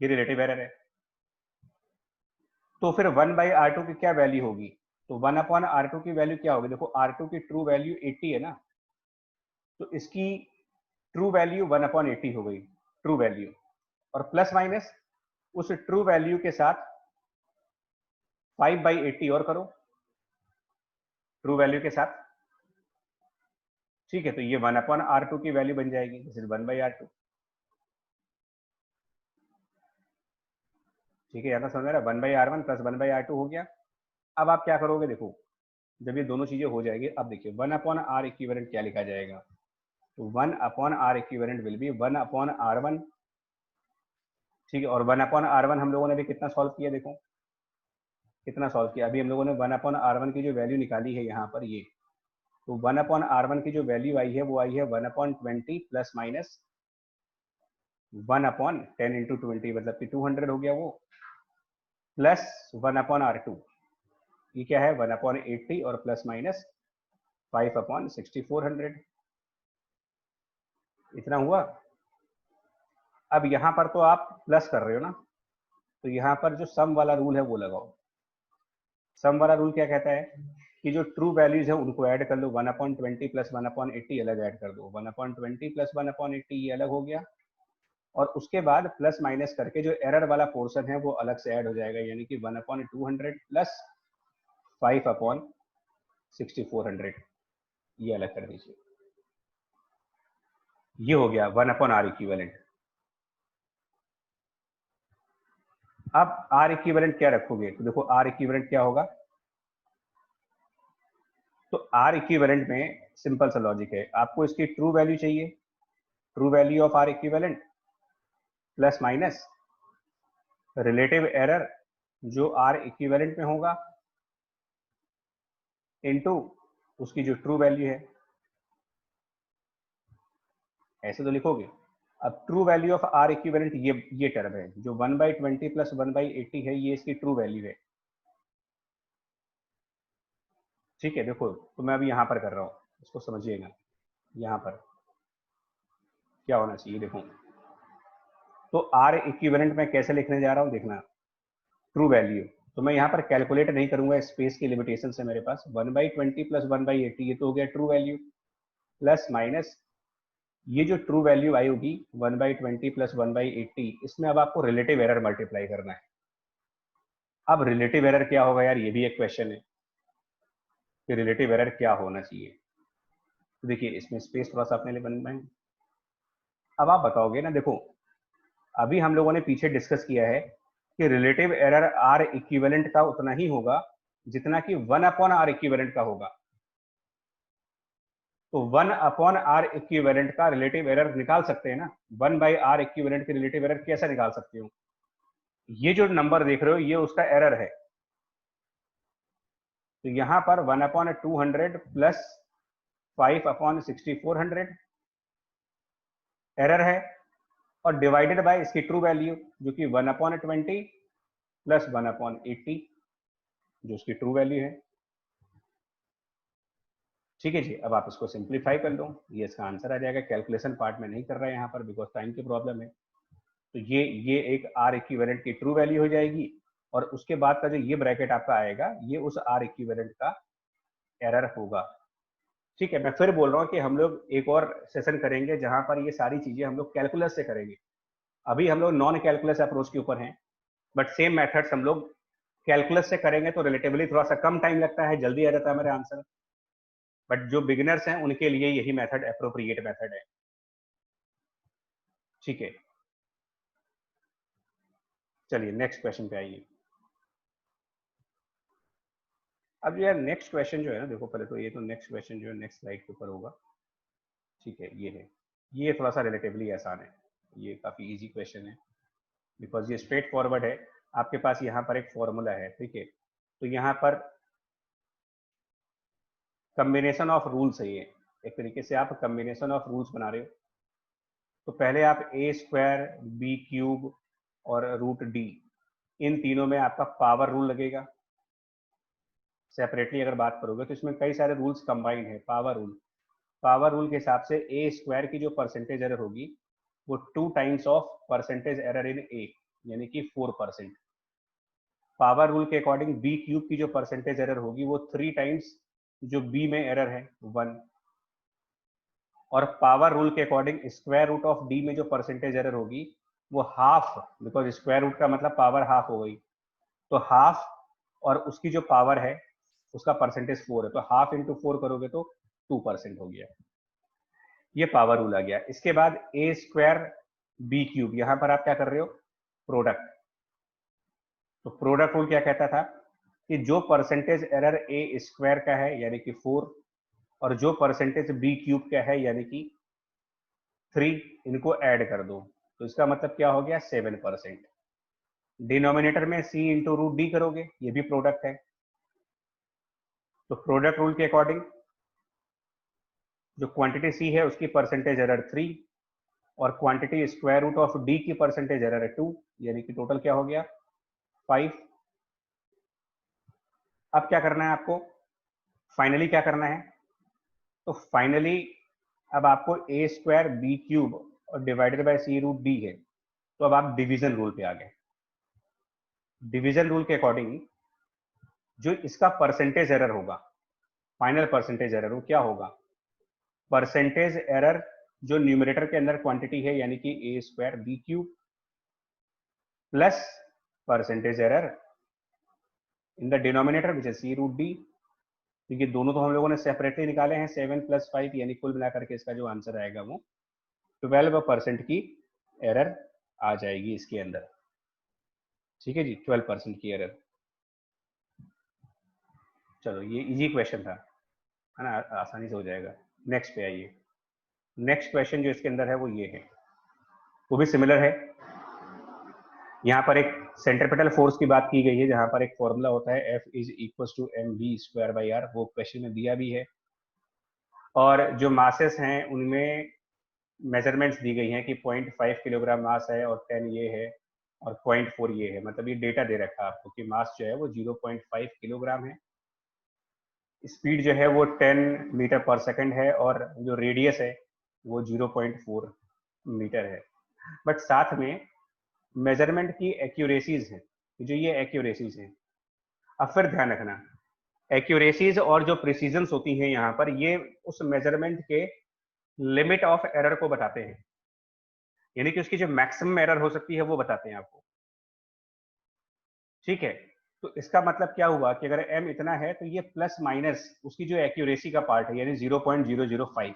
ये रिलेटिव एरर है। तो फिर 1/r2 की क्या वैल्यू होगी, तो 1/r2 की वैल्यू क्या होगी, देखो R2 की ट्रू वैल्यू 80 है ना, तो इसकी ट्रू वैल्यू 1/80 हो गई, ट्रू वैल्यू, और प्लस माइनस उस ट्रू वैल्यू के साथ 5/80 और करो ट्रू वैल्यू के साथ। ठीक है, तो ये 1/r2 की वैल्यू बन जाएगी, दिस इज 1/r2। ठीक है, यहाँ समझ रहा है, 1/r1 प्लस 1/r2 हो गया। अब आप क्या करोगे, देखो जब ये दोनों चीजें हो जाएगी, अब देखिए 1/r इक्विवेलेंट क्या लिखा जाएगा, तो 1/r equivalent will be 1/r1। ठीक है, और 1/r1 हम लोगों ने भी कितना सॉल्व किया, देखो कितना सॉल्व किया, अभी हम लोगों ने 1/r1 की जो वैल्यू निकाली है यहाँ पर ये, तो 1/r1 की जो वैल्यू आई है वो आई है 1/20 प्लस माइनस 1/10 इंटू 20, मतलब कि 200 हो गया वो, प्लस 1/r2 ये क्या है 1/80 और प्लस माइनस 5/6400, इतना हुआ। अब यहाँ पर तो आप प्लस कर रहे हो ना, तो यहाँ पर जो सम वाला रूल है वो लगाओ। सम वाला रूल क्या कहता है कि जो ट्रू वैल्यूज है उनको ऐड कर लो, 1/20 प्लस 1/80 अलग ऐड कर दो, 1/20 प्लस 1/80 ये अलग हो गया, और उसके बाद प्लस माइनस करके जो एरर वाला पोर्शन है वो अलग से ऐड हो जाएगा, यानी कि 1/200 प्लस 5/6400 ये अलग कर दीजिए। ये हो गया 1/r इक्विवेलेंट। अब R इक्विवेलेंट क्या रखोगे, तो देखो R इक्विवेलेंट क्या होगा, तो R इक्विवेलेंट में सिंपल सा लॉजिक है, आपको इसकी ट्रू वैल्यू चाहिए, true value of R equivalent plus minus relative error जो R इक्विवेलेंट में होगा इनटू उसकी जो ट्रू वैल्यू है, ऐसे तो लिखोगे। अब true value of R equivalent ये टर्म है जो 1/20 प्लस 1/80 है, ये इसकी ट्रू वैल्यू है। ठीक है, देखो तो मैं अभी यहाँ पर कर रहा हूँ, इसको समझिएगा। यहाँ पर क्या होना चाहिए, देखो तो R इक्विवेलेंट में कैसे लिखने जा रहा हूँ, देखना ट्रू वैल्यू, तो मैं यहाँ पर कैलकुलेट नहीं करूंगा, स्पेस की लिमिटेशन से मेरे पास 1/20 प्लस 1/80, ये तो हो गया ट्रू वैल्यू, प्लस माइनस ये जो ट्रू वैल्यू आई होगी 1/20 प्लस 1/80, इसमें अब आपको रिलेटिव एरर मल्टीप्लाई करना है। अब रिलेटिव एरर क्या होगा यार, ये भी एक क्वेश्चन है कि रिलेटिव एरर क्या होना चाहिए। तो देखिए इसमें स्पेस थोड़ा सा अपने लिए बनना है। अब आप बताओगे ना, देखो अभी हम लोगों ने पीछे डिस्कस किया है कि रिलेटिव एरर आर इक्विवेलेंट का उतना ही होगा जितना कि 1/r इक्विवेलेंट का होगा। तो 1/r इक्विवेलेंट का रिलेटिव एरर निकाल सकते हैं ना, 1/r इक्विवेलेंट के रिलेटिव एरर कैसे निकाल सकते हो? ये जो नंबर देख रहे हो ये उसका एरर है। तो यहां पर 1/200 प्लस 5/6400 एरर है, और डिवाइडेड बाय इसकी ट्रू वैल्यू जो कि 1/20 प्लस 1/80 जो उसकी ट्रू वैल्यू है। ठीक है जी, अब आप इसको सिंप्लीफाई कर लो, ये इसका आंसर आ जाएगा। कैलकुलेशन पार्ट में नहीं कर रहा है यहाँ पर बिकॉज टाइम की प्रॉब्लम है। तो ये एक आर इक्विवेलेंट की ट्रू वैल्यू हो जाएगी, और उसके बाद का जो ये ब्रैकेट आपका आएगा ये उस आर इक्विवेलेंट का एरर होगा। ठीक है, मैं फिर बोल रहा हूँ कि हम लोग एक और सेशन करेंगे जहां पर ये सारी चीजें हम लोग कैलकुलस से करेंगे। अभी हम लोग नॉन कैलकुलस अप्रोच के ऊपर हैं, बट सेम मेथड्स हम लोग कैलकुलस से करेंगे तो रिलेटिवली थोड़ा सा कम टाइम लगता है, जल्दी आ जाता है मेरा आंसर। बट जो बिगिनर्स हैं उनके लिए यही मेथड अप्रोप्रिएट मेथड है। ठीक है, चलिए नेक्स्ट क्वेश्चन पे आइए। अब यार नेक्स्ट क्वेश्चन जो है ना, देखो पहले तो ये तो नेक्स्ट क्वेश्चन जो है नेक्स्ट स्लाइड के ऊपर होगा। ठीक है, ये है, ये थोड़ा सा रिलेटिवली आसान है, ये काफी इजी क्वेश्चन है बिकॉज ये स्ट्रेट फॉरवर्ड है। आपके पास यहाँ पर एक फॉर्मूला है, ठीक है, तो यहाँ पर कम्बिनेशन ऑफ रूल्स है, ये एक तरीके से आप कम्बिनेशन ऑफ रूल्स बना रहे हो। तो पहले आप a² b³ और √d, इन तीनों में आपका पावर रूल लगेगा। सेपरेटली अगर बात करोगे तो इसमें कई सारे रूल्स कंबाइंड है। पावर रूल के हिसाब से a² की जो परसेंटेज एरर होगी वो 2 times of percentage error in a, यानी कि 4%। पावर रूल के अकॉर्डिंग b³ की जो परसेंटेज एरर होगी वो 3 टाइम्स जो b में एरर है 1। और पावर रूल के according square root of d में जो परसेंटेज एरर होगी वो हाफ, बिकॉज स्क्वायर रूट का मतलब पावर हाफ हो गई, तो हाफ और उसकी जो पावर है उसका परसेंटेज 4 है, तो हाफ इंटू 4 करोगे तो 2% हो गया। ये पावर रूल आ गया। इसके बाद a² b³, यहां पर आप क्या कर रहे हो, प्रोडक्ट। तो प्रोडक्ट रूल क्या कहता था कि जो परसेंटेज एरर a² का है यानी कि 4, और जो परसेंटेज b³ का है यानी कि 3, इनको ऐड कर दो, तो इसका मतलब क्या हो गया 7%। डिनोमिनेटर में c इंटू √d करोगे, ये भी प्रोडक्ट है। तो प्रोडक्ट रूल के अकॉर्डिंग जो क्वांटिटी c है उसकी परसेंटेज एरर 3, और quantity square root of d की परसेंटेज एरर है 2, यानी कि टोटल क्या हो गया 5। अब क्या करना है आपको, फाइनली क्या करना है, तो फाइनली अब आपको a² b³ और डिवाइडेड बाय c√d है, तो अब आप डिवीजन रूल पे आ गए। डिवीजन रूल के अकॉर्डिंग जो इसका परसेंटेज एरर होगा, फाइनल परसेंटेज एरर वो क्या होगा, परसेंटेज एरर जो न्यूमरेटर के अंदर क्वांटिटी है यानी कि a² b³ plus percentage error in the denominator which is c√d। क्योंकि दोनों तो हम लोगों ने सेपरेटली निकाले हैं, 7 + 5, यानी कुल मिलाकर के इसका जो आंसर आएगा वो 12% की एरर आ जाएगी इसके अंदर। ठीक है जी, 12% की एरर। चलो ये इजी क्वेश्चन था, है ना, आसानी से हो जाएगा। नेक्स्ट पे आइए। नेक्स्ट क्वेश्चन जो इसके अंदर है वो ये है, वो भी सिमिलर है। यहाँ पर एक सेंट्रीपिटल फोर्स की बात की गई है, जहां पर एक फॉर्मूला होता है F = mv²/r, वो क्वेश्चन में दिया भी है। और जो मासेस हैं उनमें मेजरमेंट्स दी गई हैं कि 0.5 किलोग्राम मास है और 10 ये है और 0.4 ये है, मतलब ये डेटा दे रखा है आपको कि मास जो है वो 0.5 किलोग्राम है, स्पीड जो है वो 10 मीटर पर सेकंड है, और जो रेडियस है वो 0.4 मीटर है। बट साथ में मेजरमेंट की एक्यूरेसीज हैं, जो ये एक्यूरेसीज हैं अब फिर ध्यान रखना, एक्यूरेसीज और जो प्रिसीजंस होती हैं यहाँ पर, ये उस मेजरमेंट के लिमिट ऑफ एरर को बताते हैं, यानी कि उसकी जो मैक्सिमम एरर हो सकती है वो बताते हैं आपको। ठीक है, तो इसका मतलब क्या हुआ कि अगर m इतना है तो ये प्लस माइनस उसकी जो एक्यूरेसी का पार्ट है, यानी 0.005,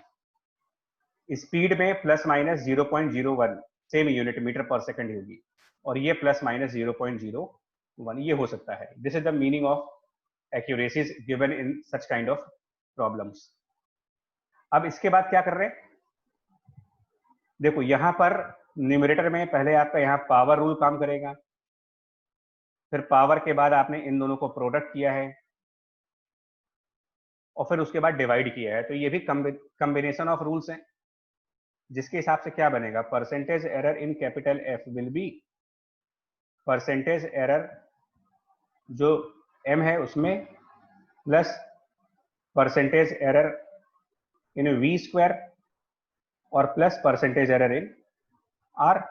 स्पीड में plus minus 0.01 same unit metre पर सेकंड होगी, और ये प्लस माइनस 0.01 ये हो सकता है। This is the meaning of accuracies given in such kind of problems. अब इसके बाद क्या कर रहे हैं, देखो यहां पर न्यूमरेटर में पहले आपका यहाँ पावर रूल काम करेगा, फिर पावर के बाद आपने इन दोनों को प्रोडक्ट किया है, और फिर उसके बाद डिवाइड किया है, तो ये भी कॉम्बिनेशन ऑफ रूल्स हैं, जिसके हिसाब से क्या बनेगा, percentage error in capital F will be percentage error जो एम है उसमें plus percentage error in v square और plus percentage error in r.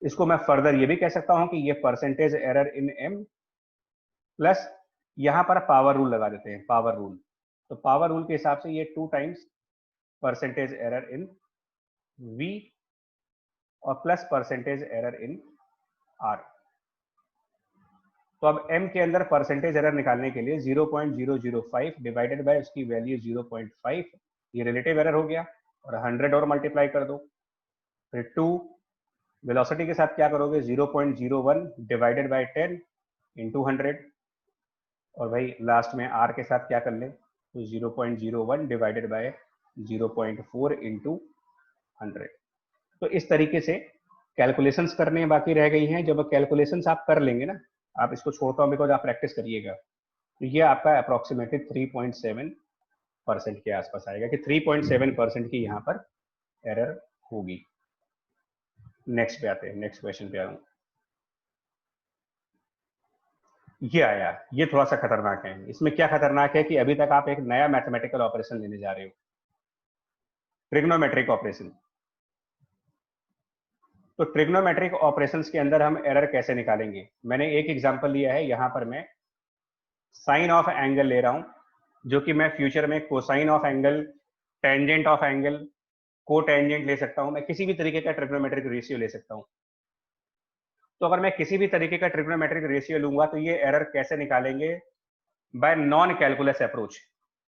इसको मैं फर्दर ये भी कह सकता हूं कि ये percentage error in m plus यहां पर पावर रूल लगा देते हैं, पावर रूल, तो पावर रूल के हिसाब से ये 2 times percentage error in v और plus percentage error in r. तो अब m के अंदर परसेंटेज एरर निकालने के लिए 0.005 डिवाइडेड बाय उसकी वैल्यू 0.5, ये रिलेटिव एरर हो गया, और 100 और मल्टीप्लाई कर दो, फिर 2 वेलोसिटी के साथ क्या करोगे, 0.01 डिवाइडेड बाय 10 इंटू 100, और भाई लास्ट में r के साथ क्या कर ले, तो 0.01 डिवाइडेड बाय 0.4 इंटू 100। तो इस तरीके से कैलकुलेशंस करने बाकी रह गई हैं। जब कैलकुलेशंस आप कर लेंगे ना, आप इसको छोड़ता हूं बिकॉज आप प्रैक्टिस करिएगा, तो ये आपका अप्रोक्सीमेटली 3.7% के आसपास आएगा, कि 3.7% की यहाँ पर एरर होगी। नेक्स्ट पे आते हैं, नेक्स्ट क्वेश्चन पे आऊं। ये आया, ये थोड़ा सा खतरनाक है। इसमें क्या खतरनाक है कि अभी तक आप एक नया मैथमेटिकल ऑपरेशन लेने जा रहे हो, ट्रिग्नोमेट्रिक ऑपरेशन। तो ट्रिग्नोमेट्रिक ऑपरेशंस के अंदर हम एरर कैसे निकालेंगे, मैंने एक एग्जांपल लिया है, यहां पर मैं साइन ऑफ एंगल ले रहा हूं, जो कि मैं फ्यूचर में cosine of angle, tangent of angle, को टेंजेंट ले सकता हूं, मैं किसी भी तरीके का ट्रिग्नोमेट्रिक रेशियो ले सकता हूं। तो अगर मैं किसी भी तरीके का ट्रिग्नोमेट्रिक रेशियो लूंगा तो ये एरर कैसे निकालेंगे, bye non calculus approach.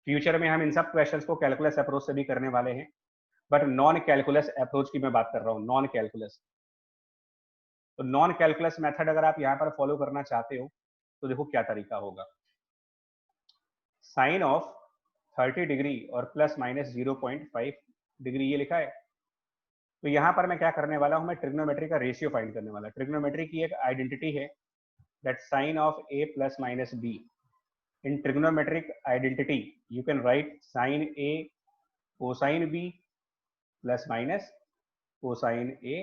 Future में हम इन सब क्वेश्चंस को कैलकुलस अप्रोच से भी करने वाले हैं, बट नॉन कैलकुलस अप्रोच की मैं बात कर रहा हूं, नॉन कैलकुलस। तो नॉन कैलकुलस मेथड अगर आप यहां पर फॉलो करना चाहते हो तो देखो क्या तरीका होगा। साइन ऑफ 30 डिग्री और प्लस माइनस 0.5 डिग्री ये लिखा है, तो यहां पर मैं क्या करने वाला हूं, मैं ट्रिग्नोमेट्री का रेशियो फाइंड करने वाला। ट्रिग्नोमेट्री की एक आइडेंटिटी है that sine of a plus minus b। In trigonometric identity you can write sine a cosine b plus minus cosine a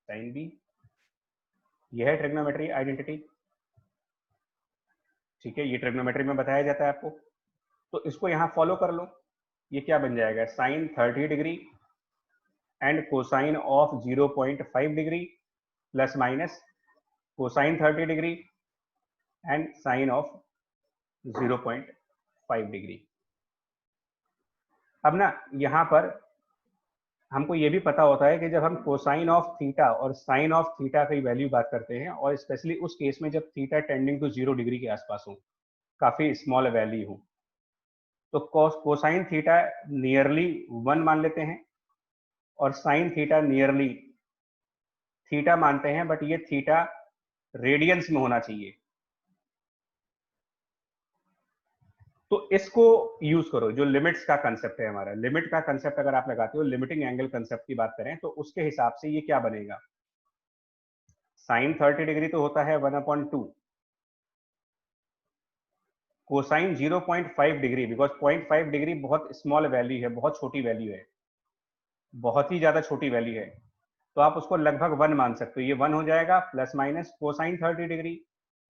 sine b। यह है ट्रिग्नोमेट्री आइडेंटिटी। ठीक है, ये ट्रिग्नोमेट्री में बताया जाता है आपको, तो इसको यहां फॉलो कर लो। ये क्या बन जाएगा, sine 30 degree and cosine of 0.5 degree plus minus cosine 30 degree and sine of 0.5 degree. अब ना यहां पर हमको ये भी पता होता है कि जब हम कोसाइन ऑफ थीटा और साइन ऑफ थीटा की वैल्यू बात करते हैं, और स्पेशली उस केस में जब थीटा टेंडिंग टू 0 डिग्री के आसपास हो, काफी स्मॉल वैल्यू हो, तो कोसाइन थीटा नियरली 1 मान लेते हैं और साइन थीटा नियरली थीटा मानते हैं, बट ये थीटा रेडियंस में होना चाहिए। तो इसको यूज करो, जो लिमिट्स का कंसेप्ट है हमारा, लिमिट का कंसेप्ट अगर आप लगाते हो, लिमिटिंग एंगल कंसेप्ट की बात करें, तो उसके हिसाब से ये क्या बनेगा, साइन 30 डिग्री तो होता है 1/2, कोसाइन 0.5 डिग्री, बिकॉज 0.5 डिग्री बहुत स्मॉल वैल्यू है, बहुत छोटी वैल्यू है, बहुत ही ज्यादा छोटी वैल्यू है, तो आप उसको लगभग 1 मान सकते हो। ये 1 हो जाएगा, प्लस माइनस कोसाइन 30 डिग्री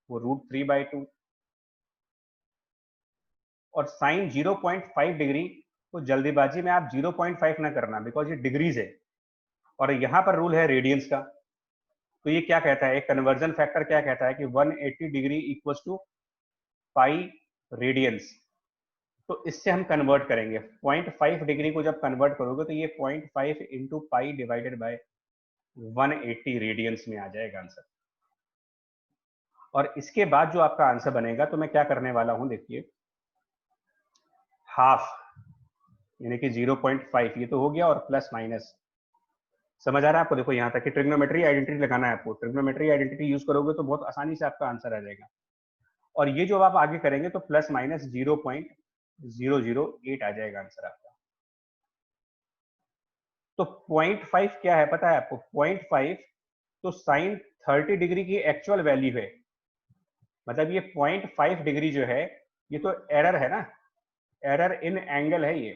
वो √3/2, और साइन 0.5 डिग्री को जल्दीबाजी में आप 0.5 ना करना, बिकॉज ये डिग्रीज है और यहां पर रूल है रेडियंस का, तो ये क्या कहता है, एक कन्वर्जन फैक्टर क्या कहता है कि 180 degree equals to pi radians. तो इससे हम कन्वर्ट करेंगे 0.5 डिग्री को जब कन्वर्ट करोगे तो ये 0.5 into pi divided by 180 radians में आ जाएगा आंसर। और इसके बाद जो आपका आंसर बनेगा तो मैं क्या करने वाला हूं, देखिए हाफ यानी कि 0.5 ये तो हो गया, और प्लस माइनस, समझ आ रहा है आपको। देखो यहाँ तक कि ट्रिग्नोमेट्री आइडेंटिटी लगाना है आपको, ट्रिग्नोमेट्री आइडेंटिटी यूज करोगे तो बहुत आसानी से आपका आंसर आ जाएगा। और ये जो आप आगे करेंगे तो प्लस माइनस 0.008 आ जाएगा आंसर आपका। तो 0.5 क्या है पता है आपको, 0.5 तो साइन 30 डिग्री की एक्चुअल वैल्यू है, मतलब ये 0.5 डिग्री जो है ये तो एरर है ना, एरर इन एंगल है ये।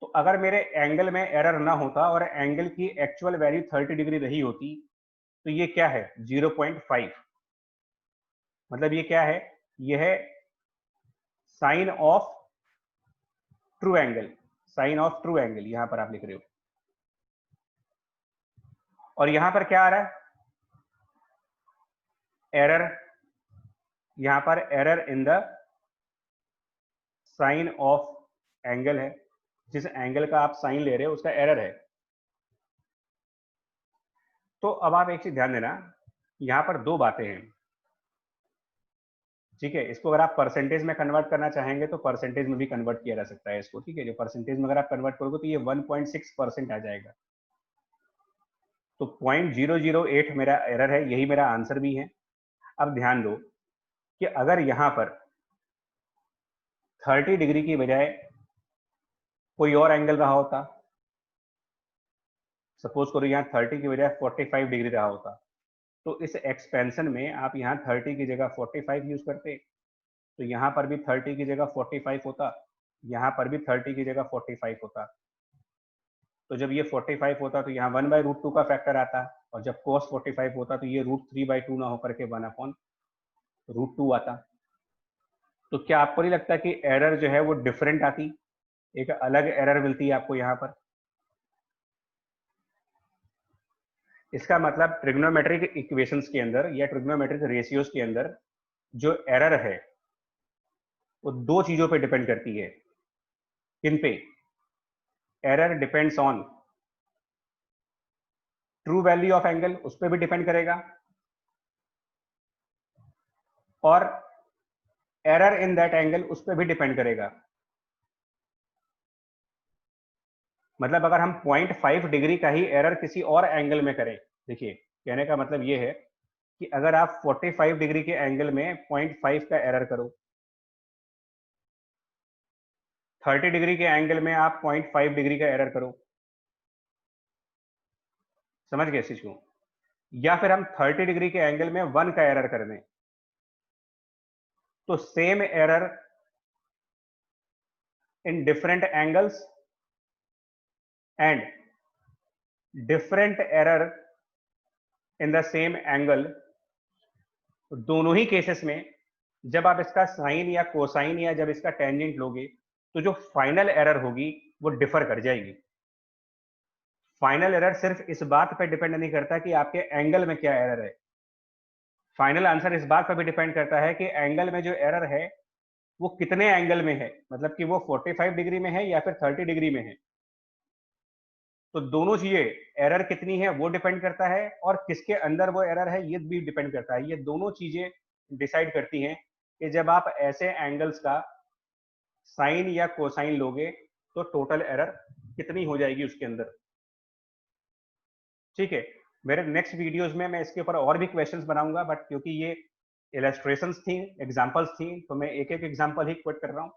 तो अगर मेरे एंगल में एरर ना होता और एंगल की एक्चुअल वैल्यू 30 डिग्री रही होती तो ये क्या है 0.5, मतलब ये क्या है, ये है sine of true angle, sine of true angle यहां पर आप लिख रहे हो। और यहां पर क्या आ रहा है, एरर, यहां पर error in the sine of angle है, जिस एंगल का आप साइन ले रहे हो उसका एरर है। तो अब आप एक चीज ध्यान देना, यहां पर दो बातें हैं, ठीक है। इसको अगर आप परसेंटेज में कन्वर्ट करना चाहेंगे तो परसेंटेज में भी कन्वर्ट किया जा सकता है इसको, ठीक है। जो परसेंटेज में अगर आप कन्वर्ट करोगे तो ये 1.6% आ जाएगा। तो 0.008 मेरा एरर है, यही मेरा आंसर भी है। अब ध्यान दो कि अगर यहां पर 30 डिग्री की बजाय कोई और एंगल रहा होता, सपोज करो यहाँ 30 की बजाय 45 डिग्री रहा होता, तो इस एक्सपेंशन में आप यहाँ 30 की जगह 45 यूज करते, तो यहाँ पर भी 30 की जगह 45 होता, यहाँ पर भी 30 की जगह 45 होता। तो जब ये 45 होता तो यहाँ 1/√2 का फैक्टर आता, और जब cos 45 होता तो ये √3/2 ना होकर के 1/√2 आता। तो क्या आपको नहीं लगता कि एरर जो है वो डिफरेंट आती, एक अलग एरर मिलती है आपको यहाँ पर। इसका मतलब ट्रिग्नोमेट्रिक इक्वेशंस के अंदर या ट्रिग्नोमेट्रिक रेशियोज के अंदर जो एरर है वो दो चीजों पे डिपेंड करती है। किन पे, error depends on true value of angle, उस पर भी डिपेंड करेगा, और एरर इन दैट एंगल उस पर भी डिपेंड करेगा। मतलब अगर हम 0.5 डिग्री का ही एरर किसी और एंगल में करें, देखिए कहने का मतलब ये है कि अगर आप 45 डिग्री के एंगल में 0.5 का एरर करो, 30 डिग्री के एंगल में आप 0.5 डिग्री का एरर करो, समझ गए इस चीज को। या फिर हम 30 डिग्री के एंगल में 1 का एरर कर दें, तो same error in different angles and different error in the same angle, दोनों ही केसेस में जब आप इसका साइन या कोसाइन या जब इसका टेंजेंट लोगे तो जो फाइनल एरर होगी वो डिफर कर जाएगी। फाइनल एरर सिर्फ इस बात पर डिपेंड नहीं करता कि आपके एंगल में क्या एरर है, फाइनल आंसर इस बात पर भी डिपेंड करता है कि एंगल में जो एरर है वो कितने एंगल में है, मतलब कि वो 45 डिग्री में है या फिर 30 डिग्री में है। तो दोनों चीजें, एरर कितनी है वो डिपेंड करता है, और किसके अंदर वो एरर है ये भी डिपेंड करता है। ये दोनों चीजें डिसाइड करती हैं कि जब आप ऐसे एंगल्स का साइन या कोसाइन लोगे तो टोटल एरर कितनी हो जाएगी उसके अंदर, ठीक है। मेरे नेक्स्ट वीडियोस में मैं इसके ऊपर और भी क्वेश्चंस बनाऊंगा, बट क्योंकि ये इलस्ट्रेशंस थी, एग्जांपल्स थी, तो मैं एक एक एग्जांपल ही क्वेट कर रहा हूँ।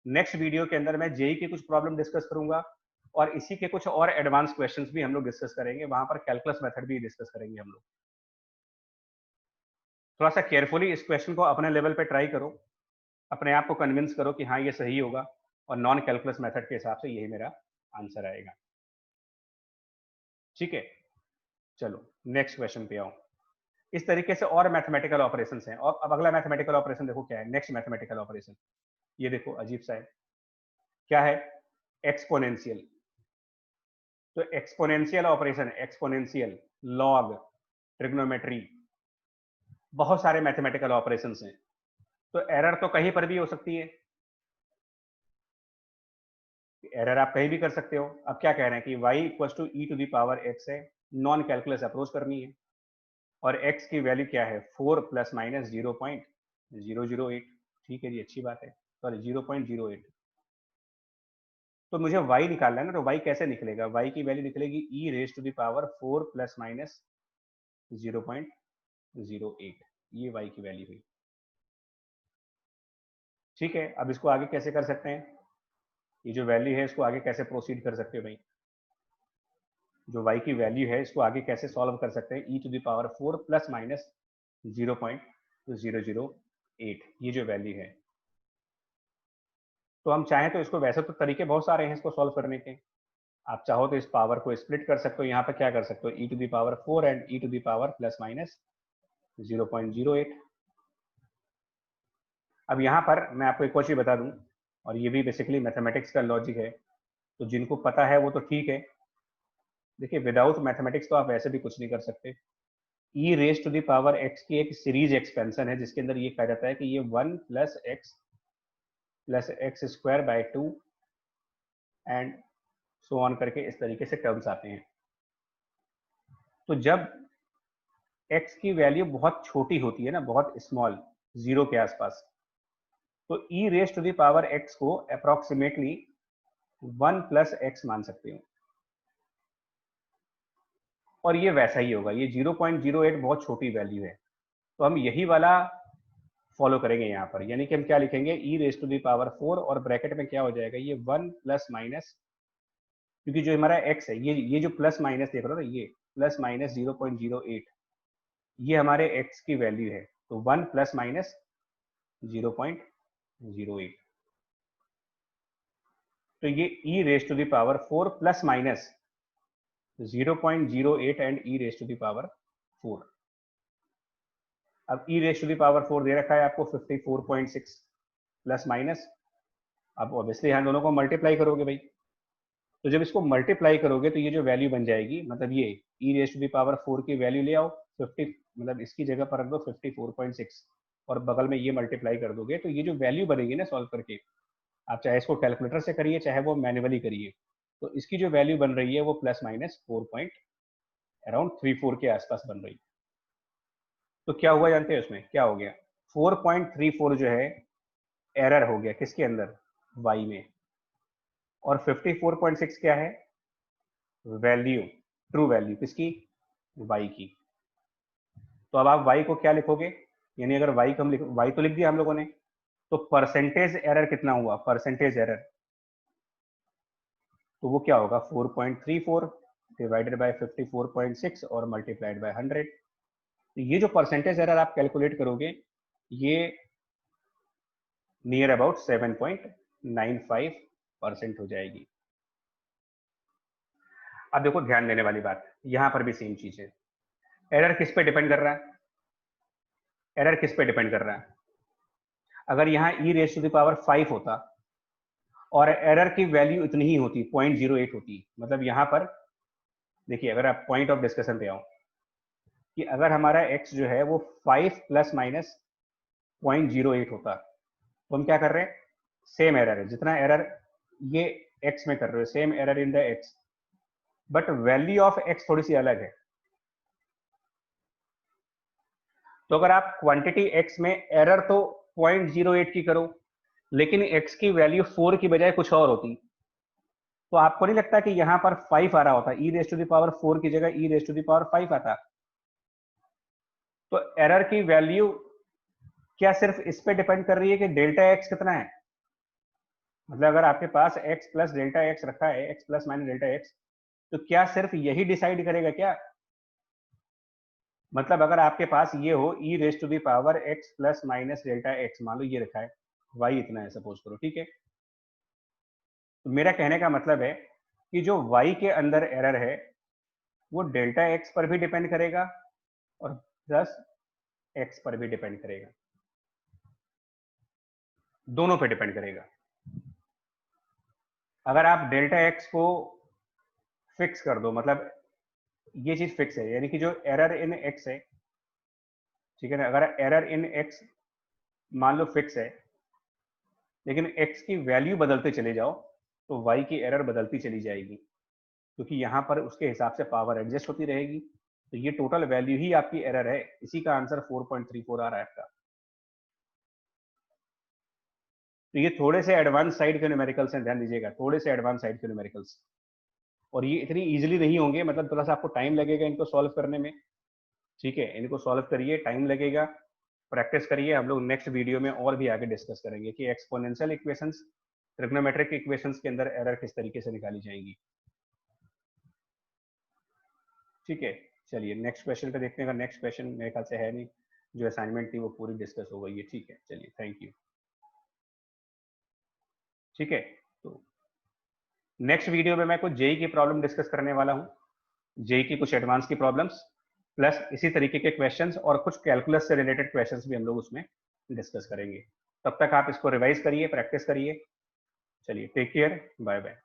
नेक्स्ट वीडियो के अंदर मैं जेई के कुछ प्रॉब्लम डिस्कस करूंगा, और इसी के कुछ और एडवांस क्वेश्चंस भी हम लोग डिस्कस करेंगे, वहां पर कैलकुलस मेथड भी डिस्कस करेंगे हम लोग। थोड़ा सा केयरफुली इस क्वेश्चन को अपने लेवल पे ट्राई करो, अपने आप को कन्विंस करो कि हाँ ये सही होगा, और नॉन कैलकुलस मेथड के हिसाब से यही मेरा आंसर आएगा, ठीक है। चलो नेक्स्ट क्वेश्चन पे आओ। इस तरीके से और मैथमेटिकल ऑपरेशंस हैं, और अब अगला मैथमेटिकल ऑपरेशन देखो क्या है, नेक्स्ट मैथमेटिकल ऑपरेशन ये देखो अजीब सा है, क्या है, एक्सपोनेंशियल। तो exponential operation, exponential, log, trigonometry, बहुत सारे मैथमेटिकल ऑपरेशंस हैं। तो एरर तो कहीं पर भी हो सकती है, एरर आप कहीं भी कर सकते हो। अब क्या कह रहे हैं कि y equal to E to the power x है, नॉन कैलकुलस अप्रोच करनी है, और x की वैल्यू क्या है 4 प्लस माइनस 0.008। ठीक है जी, अच्छी बात है, सॉरी 0.08। तो मुझे y निकालना है ना, तो y कैसे निकलेगा, y की वैल्यू निकलेगी e raise to the power 4 plus minus 0.08, ये y की वैल्यू हुई। ठीक है, अब इसको आगे कैसे कर सकते हैं, ये जो वैल्यू है इसको आगे कैसे प्रोसीड कर सकते हो भाई, जो y की वैल्यू है इसको आगे कैसे सॉल्व कर सकते हैं, e to the power 4 plus minus 0.008, ये जो वैल्यू है। तो हम चाहें तो इसको, वैसे तो तरीके बहुत सारे हैं इसको सॉल्व करने के, आप चाहो तो इस पावर को स्प्लिट कर सकते हो, यहाँ पर क्या कर सकते हो, e to the power 4 and e to the power plus minus 0.08। अब यहाँ पर मैं आपको एक और चीज बता दूं, और ये भी बेसिकली मैथमेटिक्स का लॉजिक है, तो जिनको पता है वो तो ठीक है। देखिए, विदाउट मैथमेटिक्स तो आप वैसे भी कुछ नहीं कर सकते। E raise to the power x की एक सीरीज एक्सपेंशन है, जिसके अंदर ये कहा जाता है कि ये 1 plus x square by 2 and so on करके इस तरीके से टर्म्स आते हैं। तो जब x की वैल्यू बहुत छोटी होती है ना, बहुत स्मॉल, जीरो के आसपास, तो e raise to the power x को अप्रोक्सीमेटली 1 प्लस एक्स मान सकते हो, और ये वैसा ही होगा, ये 0.08 बहुत छोटी वैल्यू है, तो हम यही वाला फॉलो करेंगे यहाँ पर, यानी कि हम क्या लिखेंगे, e raise to the power 4 और ब्रैकेट में क्या हो जाएगा, ये 1 प्लस माइनस, क्योंकि जो हमारा x है, ये जो प्लस माइनस देख रहे हो ना, ये प्लस माइनस 0.08, ये हमारे x की वैल्यू है, तो 1 प्लस माइनस 0.08, तो ये e raise to the power 4 plus minus 0.08 and e raise to the power 4। अब e raise to the power 4 दे रखा है आपको 54.6 प्लस माइनस, अब ऑब्वियसली यहाँ दोनों को मल्टीप्लाई करोगे भाई, तो जब इसको मल्टीप्लाई करोगे तो ये जो वैल्यू बन जाएगी, मतलब ये e raise to the power 4 की वैल्यू ले आओ 50, मतलब इसकी जगह पर रख दो 54.6, और बगल में ये मल्टीप्लाई कर दोगे, तो ये जो वैल्यू बनेगी ना सॉल्व करके, आप चाहे इसको कैलकुलेटर से करिए चाहे वो मैन्युअली करिए, तो इसकी जो वैल्यू बन रही है वो प्लस माइनस 4 पॉइंट अराउंड 34 के आसपास बन रही है। तो क्या हुआ जानते हैं उसमें क्या हो गया, 4.34 जो है एरर हो गया किसके अंदर, y में, और 54.6 क्या है, वैल्यू, ट्रू वैल्यू किसकी, y की। तो अब आप y को क्या लिखोगे, यानी अगर y को हम y तो लिख दिया हम लोगों ने, तो परसेंटेज एरर कितना हुआ, परसेंटेज एरर, तो वो क्या होगा 4.34 डिवाइडेड बाय 54.6 और मल्टीप्लाइड बाय 100। तो ये जो परसेंटेज एरर आप कैलकुलेट करोगे, ये नियर अबाउट 7.95% हो जाएगी। अब देखो ध्यान देने वाली बात, यहां पर भी सेम चीज है, एरर किस पे डिपेंड कर रहा है, एरर किस पे डिपेंड कर रहा है, अगर यहाँ e raise to the power 5 होता और एरर की वैल्यू इतनी ही होती 0.08 होती, मतलब यहाँ पर देखिए, अगर आप पॉइंट ऑफ डिस्कशन पे आओ कि अगर हमारा x जो है वो 5 प्लस माइनस 0.08 होता, तो हम क्या कर रहे हैं, सेम एरर है, जितना एरर ये x में कर रहे हो, same error in the x, but value of x थोड़ी सी अलग है। तो अगर आप क्वांटिटी x में एरर तो 0.08 की करो, लेकिन x की वैल्यू 4 की बजाय कुछ और होती, तो आपको नहीं लगता कि यहां पर 5 आ रहा होता, e raise to the power 4 की जगह e raise to the power 5 आता। तो एरर की वैल्यू क्या सिर्फ इस पे डिपेंड कर रही है कि डेल्टा x कितना है, मतलब अगर आपके पास x प्लस डेल्टा एक्स रखा है, x plus minus delta x, तो क्या सिर्फ यही डिसाइड करेगा क्या, मतलब अगर आपके पास ये हो e raise to the power x plus minus delta x, मान लो ये रखा है, y इतना है सपोज करो, ठीक है, तो मेरा कहने का मतलब है कि जो y के अंदर एरर है वो डेल्टा एक्स पर भी डिपेंड करेगा और प्लस एक्स पर भी डिपेंड करेगा, दोनों पे डिपेंड करेगा। अगर आप डेल्टा एक्स को फिक्स कर दो, मतलब ये चीज फिक्स है, यानी कि जो एरर इन एक्स है, ठीक है ना, अगर एरर इन एक्स मान लो फिक्स है, लेकिन एक्स की वैल्यू बदलते चले जाओ तो वाई की एरर बदलती चली जाएगी, क्योंकि यहाँ पर उसके हिसाब से पावर एडजस्ट होती रहेगी। तो ये टोटल वैल्यू ही आपकी एरर है, इसी का आंसर 4.34 आ रहा है आपका। तो ये थोड़े से एडवांस साइड के न्यूमेरिकल्स हैं, ध्यान दीजिएगा, थोड़े से एडवांस साइड के न्यूमेरिकल्स, और ये इतनी इजीली नहीं होंगे, मतलब थोड़ा सा आपको टाइम लगेगा इनको सॉल्व करने में। ठीक है, इनको सॉल्व करिए, टाइम लगेगा, प्रैक्टिस करिए। हम लोग नेक्स्ट वीडियो में और भी आगे डिस्कस करेंगे कि एक्सपोनेंशियल इक्वेशंस, ट्रिग्नोमेट्रिक इक्वेशंस के अंदर एरर किस तरीके से निकाली जाएंगी। ठीक है, चलिए नेक्स्ट क्वेश्चन पे देखते हैं। नेक्स्ट क्वेश्चन मेरे ख्याल से है नहीं, जो असाइनमेंट थी वो पूरी डिस्कस हो गई है। ठीक है, चलिए, थैंक यू। ठीक है, तो नेक्स्ट वीडियो में मैं कुछ जेई की प्रॉब्लम डिस्कस करने वाला हूँ, जेई की कुछ एडवांस की प्रॉब्लम्स, प्लस इसी तरीके के क्वेश्चंस और कुछ कैलकुलस से रिलेटेड क्वेश्चंस भी हम लोग उसमें डिस्कस करेंगे। तब तक आप इसको रिवाइज करिए, प्रैक्टिस करिए। चलिए, टेक केयर, बाय बाय।